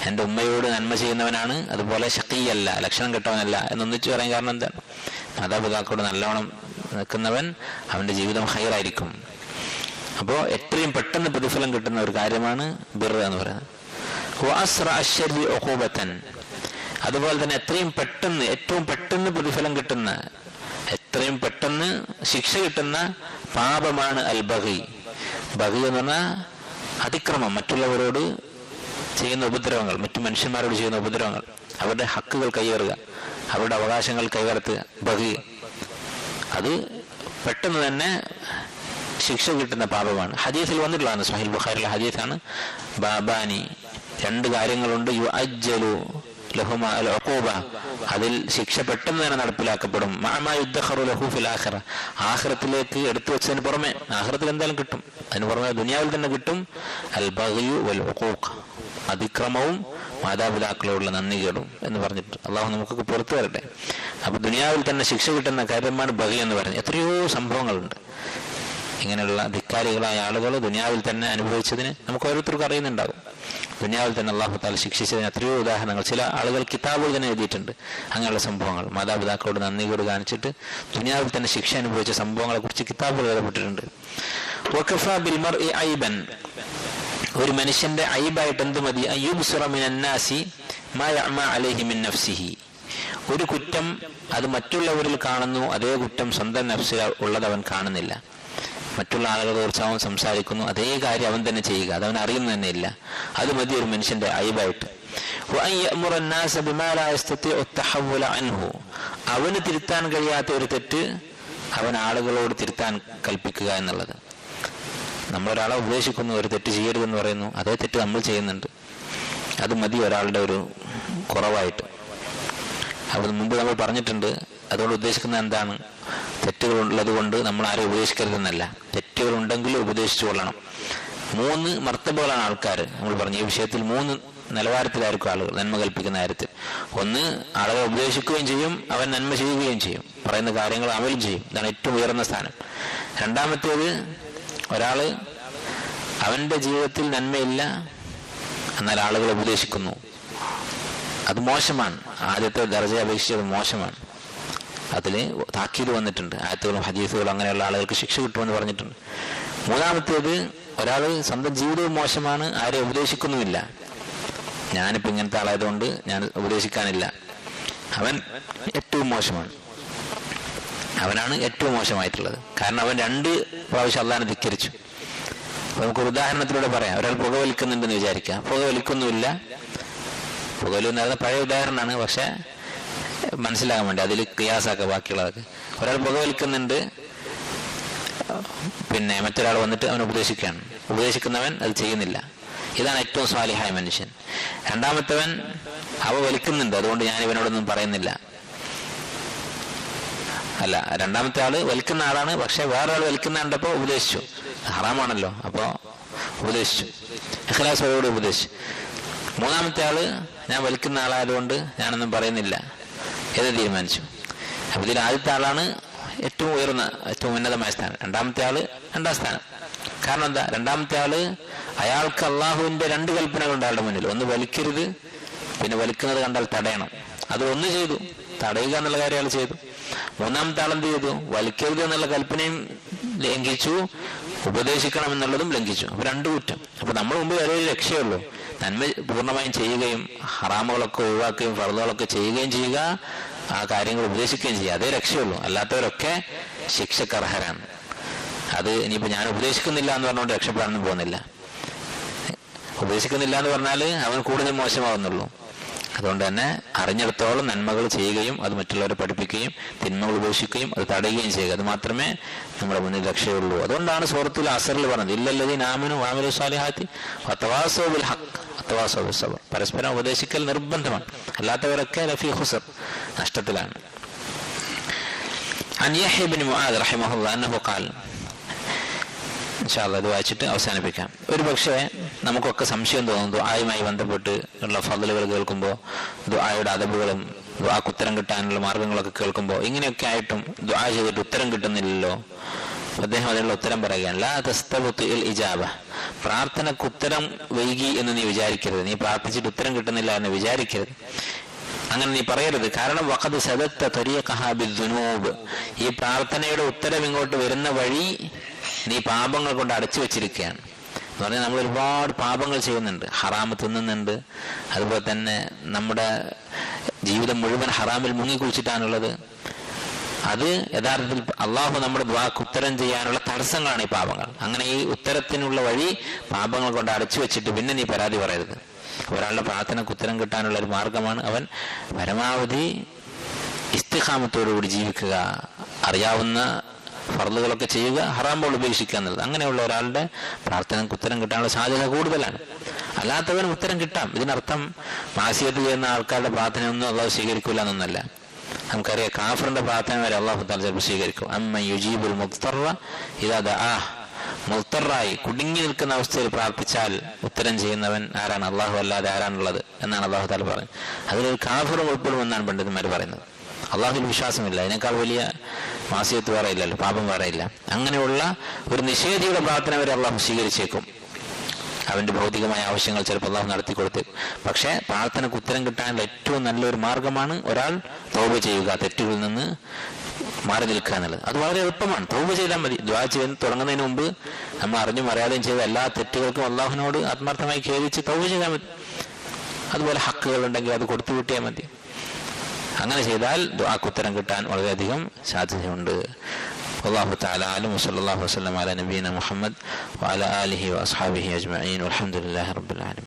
എൻ്റെ ഉമ്മയോട് നന്മ ചെയ്യുന്നവനാണ്, അതുപോലെ ഷഖിയ്യല്ല, ലക്ഷണം കെട്ടവനല്ല എന്നൊന്നിച്ച് പറയാൻ കാരണം എന്താണ്? മാതാപിതാക്കളോട് നല്ലവണ്ണം നിൽക്കുന്നവൻ, അവൻ്റെ ജീവിതം ഹൈറായിരിക്കും. അപ്പോൾ എത്രയും പെട്ടെന്ന് പ്രതിഫലം കിട്ടുന്ന ഒരു കാര്യമാണ് ബിർറ് എന്ന് പറയുന്നത്. അതുപോലെ തന്നെ എത്രയും പെട്ടെന്ന്, ഏറ്റവും പെട്ടെന്ന് പ്രതിഫലം കിട്ടുന്ന, എത്രയും പെട്ടെന്ന് ശിക്ഷ കിട്ടുന്ന പാപമാണ് അൽ ബഗി. ബഗി എന്ന് പറഞ്ഞാൽ അതിക്രമം, മറ്റുള്ളവരോട് ചെയ്യുന്ന ഉപദ്രവങ്ങൾ, മറ്റു മനുഷ്യന്മാരോട് ചെയ്യുന്ന ഉപദ്രവങ്ങൾ, അവരുടെ ഹക്കുകൾ കൈയേറുക, അവരുടെ അവകാശങ്ങൾ കൈകടത്തുക, ബഗി. അത് പെട്ടെന്ന് തന്നെ ശിക്ഷ കിട്ടുന്ന പാപമാണ്. ഹദീസിൽ വന്നിട്ടുള്ളതാണ്, സ്വഹീഹ് ബുഖാരിയിലെ ഹദീസാണ്. ബാബാനി, രണ്ട് കാര്യങ്ങളുണ്ട്, യുഅജ്ജലു ലഹുമാ അൽ ഉഖൂബ, അതിൽ ശിക്ഷ പെട്ടെന്ന് തന്നെ നടപ്പിലാക്കപ്പെടും. മഅമാ യുദ്ദഖറു ലഹു ഫിൽ ആഖിറ, ആഖിറത്തിലേക്ക് എടുത്തു വെച്ചതിന് പുറമെ, ആഖിറത്തിൽ എന്തായാലും കിട്ടും, അതിന് പുറമെ ദുനിയാവിൽ തന്നെ കിട്ടും. അൽ ബഗ്യു വൽ ഉഖൂഖ്, അതിക്രമവും മാതാപിതാക്കളോടുള്ള നന്ദികേടും എന്ന് പറഞ്ഞിട്ട് അള്ളാഹു നമുക്കൊക്കെ പുറത്തു വരട്ടെ. അപ്പൊ ദുനിയാവിൽ തന്നെ ശിക്ഷ കിട്ടുന്ന കാര്യമാണ് ബഗി എന്ന് പറയുന്നത്. എത്രയോ സംഭവങ്ങളുണ്ട് ഇങ്ങനെയുള്ള ധിക്കാരികളായ ആളുകൾ ദുനിയാവിൽ തന്നെ അനുഭവിച്ചതിന് നമുക്ക് ഓരോരുത്തർക്കും അറിയുന്നുണ്ടാകും. ദുനിയാവിൽ തന്നെ അള്ളാഹു താല ശിക്ഷിച്ചതിന് എത്രയോ ഉദാഹരണങ്ങൾ ചില ആളുകൾ കിതാബുകൾ തന്നെ എഴുതിയിട്ടുണ്ട്. അങ്ങനെയുള്ള സംഭവങ്ങൾ, മാതാപിതാക്കളോട് നന്ദികേട് കാണിച്ചിട്ട് ദുനിയാവിൽ തന്നെ ശിക്ഷ അനുഭവിച്ച സംഭവങ്ങളെ കുറിച്ച് കിതാബുകൾ എഴുതപ്പെട്ടിട്ടുണ്ട്. വഖഫാ ബിൽ മർഇ ഐബൻ, ഒരു മനുഷ്യന്റെ ഐബായിട്ട് എന്ത് മതി? അയ്യുബ്സിറ മിനന്നാസി മാ യഅമാ അലൈഹി മിൻ നഫ്സിഹി, ഒരു കുറ്റം അത് മറ്റുള്ളവരിൽ കാണുന്നു, അതേ കുറ്റം സ്വന്തം നഫ്സിൽ ഉള്ളത് അവൻ കാണുന്നില്ല. മറ്റുള്ള ആളുകളെ കുറിച്ച് അവൻ സംസാരിക്കുന്നു, അതേ കാര്യം അവൻ തന്നെ ചെയ്യുക, അതവൻ അറിയുന്നു തന്നെ ഇല്ല. അത് മതി ഒരു മനുഷ്യന്റെ ഐബായിട്ട്. അവന് തിരുത്താൻ കഴിയാത്ത ഒരു തെറ്റ് അവൻ ആളുകളോട് തിരുത്താൻ കൽപ്പിക്കുക എന്നുള്ളത്. നമ്മളൊരാളെ ഉപദേശിക്കുന്നു, ഒരു തെറ്റ് ചെയ്യരുതെന്ന് പറയുന്നു, അതേ തെറ്റ് നമ്മൾ ചെയ്യുന്നുണ്ട്, അത് മതി ഒരാളുടെ ഒരു കുറവായിട്ട്. അപ്പോൾ മുമ്പ് നമ്മൾ പറഞ്ഞിട്ടുണ്ട്, അതുകൊണ്ട് ഉദ്ദേശിക്കുന്നത് എന്താണ്? തെറ്റുകൾ ഉള്ളത് കൊണ്ട് നമ്മൾ ആരും ഉപദേശിക്കരുതെന്നല്ല, തെറ്റുകൾ ഉണ്ടെങ്കിൽ ഉപദേശിച്ചു കൊള്ളണം. 3 മർത്തബകളാണ് ആൾക്കാർ. നമ്മൾ പറഞ്ഞു ഈ വിഷയത്തിൽ 3 നിലവാരത്തിലായിരിക്കും ആളുകൾ നന്മ കൽപ്പിക്കുന്ന കാര്യത്തിൽ. ഒന്ന്, ആളുകളെ ഉപദേശിക്കുകയും ചെയ്യും, അവൻ നന്മ ചെയ്യുകയും ചെയ്യും, പറയുന്ന കാര്യങ്ങൾ അമലും ചെയ്യും, ഇതാണ് ഏറ്റവും ഉയർന്ന സ്ഥാനം. രണ്ടാമത്തേത്, ഒരാള് അവന്റെ ജീവിതത്തിൽ നന്മയില്ല, എന്നാൽ ആളുകളെ ഉപദേശിക്കുന്നു, അത് മോശമാണ്. ആദ്യത്തെ ദർജയെ അപേക്ഷിച്ചത് മോശമാണ്. അതില് താക്കീത് വന്നിട്ടുണ്ട്, ആയത്തുകളും ഹദീസുകളും അങ്ങനെയുള്ള ആളുകൾക്ക് ശിക്ഷ കിട്ടുമെന്ന് പറഞ്ഞിട്ടുണ്ട്. മൂന്നാമത്തേത്, ഒരാൾ സ്വന്തം ജീവിതവും മോശമാണ്, ആരെ ഉപദേശിക്കുന്നുമില്ല. ഞാനിപ്പോൾ ഇങ്ങനത്തെ ആളായതുകൊണ്ട് ഞാൻ ഉപദേശിക്കാനില്ല, അവൻ ഏറ്റവും മോശമാണ്, അവനാണ് ഏറ്റവും മോശമായിട്ടുള്ളത്. കാരണം അവൻ 2 പ്രാവശ്യം അള്ളാഹിനെ ധിക്കരിച്ചു. അപ്പൊ നമുക്കൊരു ഉദാഹരണത്തിലൂടെ പറയാം. ഒരാൾ പുകവലിക്കുന്നുണ്ടെന്ന് വിചാരിക്കാം, പുകവലിക്കൊന്നുമില്ല. പുകവലി പഴയ ഉദാഹരണമാണ്, പക്ഷെ മനസ്സിലാകാൻ വേണ്ടി അതിൽ ഖിയാസാക്കുക ബാക്കിയുള്ളതൊക്കെ. ഒരാൾ പുകവലിക്കുന്നുണ്ട്, പിന്നെ മറ്റൊരാൾ വന്നിട്ട് അവൻ ഉപദേശിക്കുകയാണ്, ഉപദേശിക്കുന്നവൻ അത് ചെയ്യുന്നില്ല. ഇതാണ് ഏറ്റവും സ്വാലിഹായ മനുഷ്യൻ. രണ്ടാമത്തവൻ അവ വലിക്കുന്നുണ്ട്, അതുകൊണ്ട് ഞാൻ ഇവനോടൊന്നും പറയുന്നില്ല. അല്ല, രണ്ടാമത്തെ ആള് വലിക്കുന്ന ആളാണ്, പക്ഷെ വേറൊരാൾ വലിക്കുന്ന കണ്ടപ്പോൾ ഉപദേശിച്ചു, ഹറാമാണല്ലോ, അപ്പൊ ഉപദേശിച്ചു, ഇഖ്ലാസോടുകൂടി ഉപദേശിച്ചു. മൂന്നാമത്തെ ആള് ഞാൻ വലിക്കുന്ന ആളായതുകൊണ്ട് ഞാനൊന്നും പറയുന്നില്ല എന്ന് തീരുമാനിച്ചു. അപ്പൊ ഇതിൽ ആദ്യത്തെ ആളാണ് ഏറ്റവും ഉയർന്ന ഏറ്റവും ഉന്നതമായ സ്ഥാനം, രണ്ടാമത്തെ ആള് രണ്ടാം സ്ഥാനം. കാരണം എന്താ? രണ്ടാമത്തെ ആള് അയാൾക്ക് അള്ളാഹുവിന്റെ 2 കൽപ്പനകളുണ്ട് അയാളുടെ മുന്നിൽ. ഒന്ന് വലിക്കരുത്, പിന്നെ വലിക്കുന്നത് കണ്ടാൽ തടയണം. അത് ഒന്ന് ചെയ്തു, തടയുക എന്നുള്ള കാര്യം അയാൾ ചെയ്തു. മൂന്നാമത്തെ ആളെന്ത് ചെയ്തു? വലിക്കരുത് എന്നുള്ള കൽപ്പനയും ലംഘിച്ചു, ഉപദേശിക്കണം എന്നുള്ളതും ലംഘിച്ചു. അപ്പൊ 2 കുറ്റം. അപ്പൊ നമ്മൾ മുമ്പ് ഒരേ രക്ഷയുള്ളൂ, നന്മ പൂർണ്ണമായും ചെയ്യുകയും ഹറാമുകളൊക്കെ ഒഴിവാക്കുകയും ഫർളുകളൊക്കെ ചെയ്യുകയും ചെയ്യുക, ആ കാര്യങ്ങൾ ഉപദേശിക്കുകയും ചെയ്യുക, അതേ രക്ഷയുള്ളൂ. അല്ലാത്തവരൊക്കെ ശിക്ഷക്കർഹരാണ്. അത് ഇനിയിപ്പോ ഞാൻ ഉപദേശിക്കുന്നില്ല എന്ന് പറഞ്ഞുകൊണ്ട് രക്ഷപ്പെടാനൊന്നും പോകുന്നില്ല. ഉപദേശിക്കുന്നില്ല എന്ന് പറഞ്ഞാൽ അവൻ കൂടുതൽ മോശമാവുന്നുള്ളൂ. അതുകൊണ്ട് തന്നെ അറിഞ്ഞിടത്തോളം നന്മകൾ ചെയ്യുകയും അത് മറ്റുള്ളവരെ പഠിപ്പിക്കുകയും തിന്മകൾ ഉപേക്ഷിക്കുകയും അത് തടയുകയും ചെയ്യുക, അത് മാത്രമേ നമ്മുടെ മുന്നിൽ രക്ഷയുള്ളൂ. അതുകൊണ്ടാണ് സൂറത്തുൽ അസ്റിൽ പറഞ്ഞത് ഇല്ലല്ലദീന ആമനു വഅമിലു സ്വാലിഹാത്തി വതവാസൗ ബിൽ ഹഖ് വതവാസൗ ബിസ് സബ്ർ. പരസ്പരം ഉപദേശിക്കൽ നിർബന്ധമാണ്, അല്ലാത്തവരൊക്കെ ലഫീ ഖുസ്ർ, നഷ്ടത്തിലാണ്. അൻ യഹ്യ ഇബ്നു മുആദ് റഹിമഹുല്ലാഹ് അന്നഹു ഖാൽ, ഇൻഷാ അല്ലാഹ് ഇത് വായിച്ചിട്ട് അവസാനിപ്പിക്കാം. ഒരു പക്ഷേ നമുക്കൊക്കെ സംശയം തോന്നും, ദുആയുമായി ബന്ധപ്പെട്ട് ഉള്ള ഫضലുകൾ കേൾക്കുമ്പോൾ, ദുആയുടെ അദബുകളും ദുആക്ക് ഉത്തരം കിട്ടാനുള്ള മാർഗങ്ങളൊക്കെ കേൾക്കുമ്പോൾ, ഇങ്ങനെയൊക്കെ ആയിട്ടും ദുആ ചെയ്തിട്ട് ഉത്തരം കിട്ടുന്നില്ലല്ലോ. അദ്ദേഹം അതിനുള്ള ഉത്തരം പറയുകയാണ്, ലാ തസ്തബിൽ ഇജാബ, പ്രാർത്ഥനക്ക് ഉത്തരം വൈകി എന്ന് നീ വിചാരിക്കരുത്, നീ പ്രാർത്ഥിച്ചിട്ട് ഉത്തരം കിട്ടുന്നില്ല എന്ന് വിചാരിക്കരുത്, അങ്ങനെ നീ പറയരുത്. കാരണം വഖദ് സദത്ത തരീഖഹാ ബിദ്ദുനൂബ്, ഈ പ്രാർത്ഥനയുടെ ഉത്തരം ഇങ്ങോട്ട് വരുന്ന വഴി നീ പാപങ്ങൾ കൊണ്ട് അടച്ചു വെച്ചിരിക്കുകയാണ്. എന്ന് പറഞ്ഞാൽ നമ്മൾ ഒരുപാട് പാപങ്ങൾ ചെയ്യുന്നുണ്ട്, ഹറാമ് തിന്നുന്നുണ്ട്, അതുപോലെ തന്നെ നമ്മുടെ ജീവിതം മുഴുവൻ ഹറാമിൽ മുങ്ങിക്കുളിച്ചിട്ടാണുള്ളത്. അത് യഥാർത്ഥത്തിൽ അള്ളാഹു നമ്മുടെ ദുആക്ക് ഉത്തരം ചെയ്യാനുള്ള തടസ്സങ്ങളാണ് ഈ പാപങ്ങൾ. അങ്ങനെ ഈ ഉത്തരത്തിനുള്ള വഴി പാപങ്ങൾ കൊണ്ട് അടച്ചു വെച്ചിട്ട് പിന്നെ നീ പരാതി പറയരുത്. ഒരാളുടെ പ്രാർത്ഥനക്ക് ഉത്തരം കിട്ടാനുള്ള ഒരു മാർഗമാണ് അവൻ പരമാവധി ഇസ്തിഖാമത്തോടുകൂടി ജീവിക്കുക, അറിയാവുന്ന ഫർളുകളൊക്കെ ചെയ്യുക, ഹറാമുകൾ ഉപേക്ഷിക്കുക എന്നുള്ളത്. അങ്ങനെയുള്ള ഒരാളുടെ പ്രാർത്ഥനക്ക് ഉത്തരം കിട്ടാനുള്ള സാധ്യത കൂടുതലാണ്. അല്ലാത്തവന് ഉത്തരം കിട്ടാം. ഇതിനർത്ഥം മാസിയത്ത് ചെയ്യുന്ന ആൾക്കാരുടെ പ്രാർത്ഥനയൊന്നും അള്ളാഹു സ്വീകരിക്കില്ല എന്നൊന്നല്ല. നമുക്കറിയാം, കാഫറിന്റെ പ്രാർത്ഥന വരെ അള്ളാഹു തആല ചിലപ്പോൾ സ്വീകരിക്കും. അമ്മ യുജീബുൽ മുദ്തറ ഇദാ ദഅാഹ്, മുദ്തറായി കുടുങ്ങി നിൽക്കുന്ന അവസ്ഥയിൽ പ്രാർത്ഥിച്ചാൽ ഉത്തരം ചെയ്യുന്നവൻ ആരാണ്? അള്ളാഹു അല്ലാതെ ആരാണുള്ളത് എന്നാണ് അള്ളാഹു തആല പറയുന്നത്. അതിലൊരു കാഫിറും ഉൾപ്പെടുമെന്നാണ് പണ്ഡിതന്മാർ പറയുന്നത്. അള്ളാഹുവിൽ വിശ്വാസമില്ല, അതിനേക്കാൾ വലിയ മാസിയത്ത് വേറെ ഇല്ലല്ലോ, പാപം വേറെ ഇല്ല. അങ്ങനെയുള്ള ഒരു നിഷേധിയുടെ പ്രാർത്ഥന വരെ അള്ളാഹു സ്വീകരിച്ചേക്കും. അവന്റെ ഭൗതികമായ ആവശ്യങ്ങൾ ചിലപ്പോൾ അള്ളാഹു നടത്തി കൊടുത്തേക്കും. പക്ഷെ പ്രാർത്ഥനക്ക് ഉത്തരം കിട്ടാനുള്ള ഏറ്റവും നല്ലൊരു മാർഗമാണ് ഒരാൾ തൗബ ചെയ്യുക, തെറ്റുകളിൽ നിന്ന് മാറി നിൽക്കുക എന്നുള്ളത്. അത് വളരെ എളുപ്പമാണ്. തൗബ ചെയ്താൽ മതി. ദുആ ചെയ്യാൻ തുടങ്ങുന്നതിന് മുമ്പ് നമ്മൾ അറിഞ്ഞും അറിയാതെയും ചെയ്ത എല്ലാ തെറ്റുകൾക്കും അള്ളാഹുവിനോട് ആത്മാർത്ഥമായി ഖേദിച്ച് തൗബ ചെയ്താൽ മതി. അതുപോലെ ഹക്കുകൾ ഉണ്ടെങ്കിൽ അത് കൊടുത്തു വിട്ടിയാൽ മതി. അങ്ങനെ ചെയ്താൽ ദുആക്ക് ഉത്തരം കിട്ടാൻ വളരെയധികം സാധ്യതയുണ്ട്. والله تعالى أعلم وصلى الله وسلم على نبينا محمد وعلى آله وأصحابه أجمعين والحمد لله رب العالمين.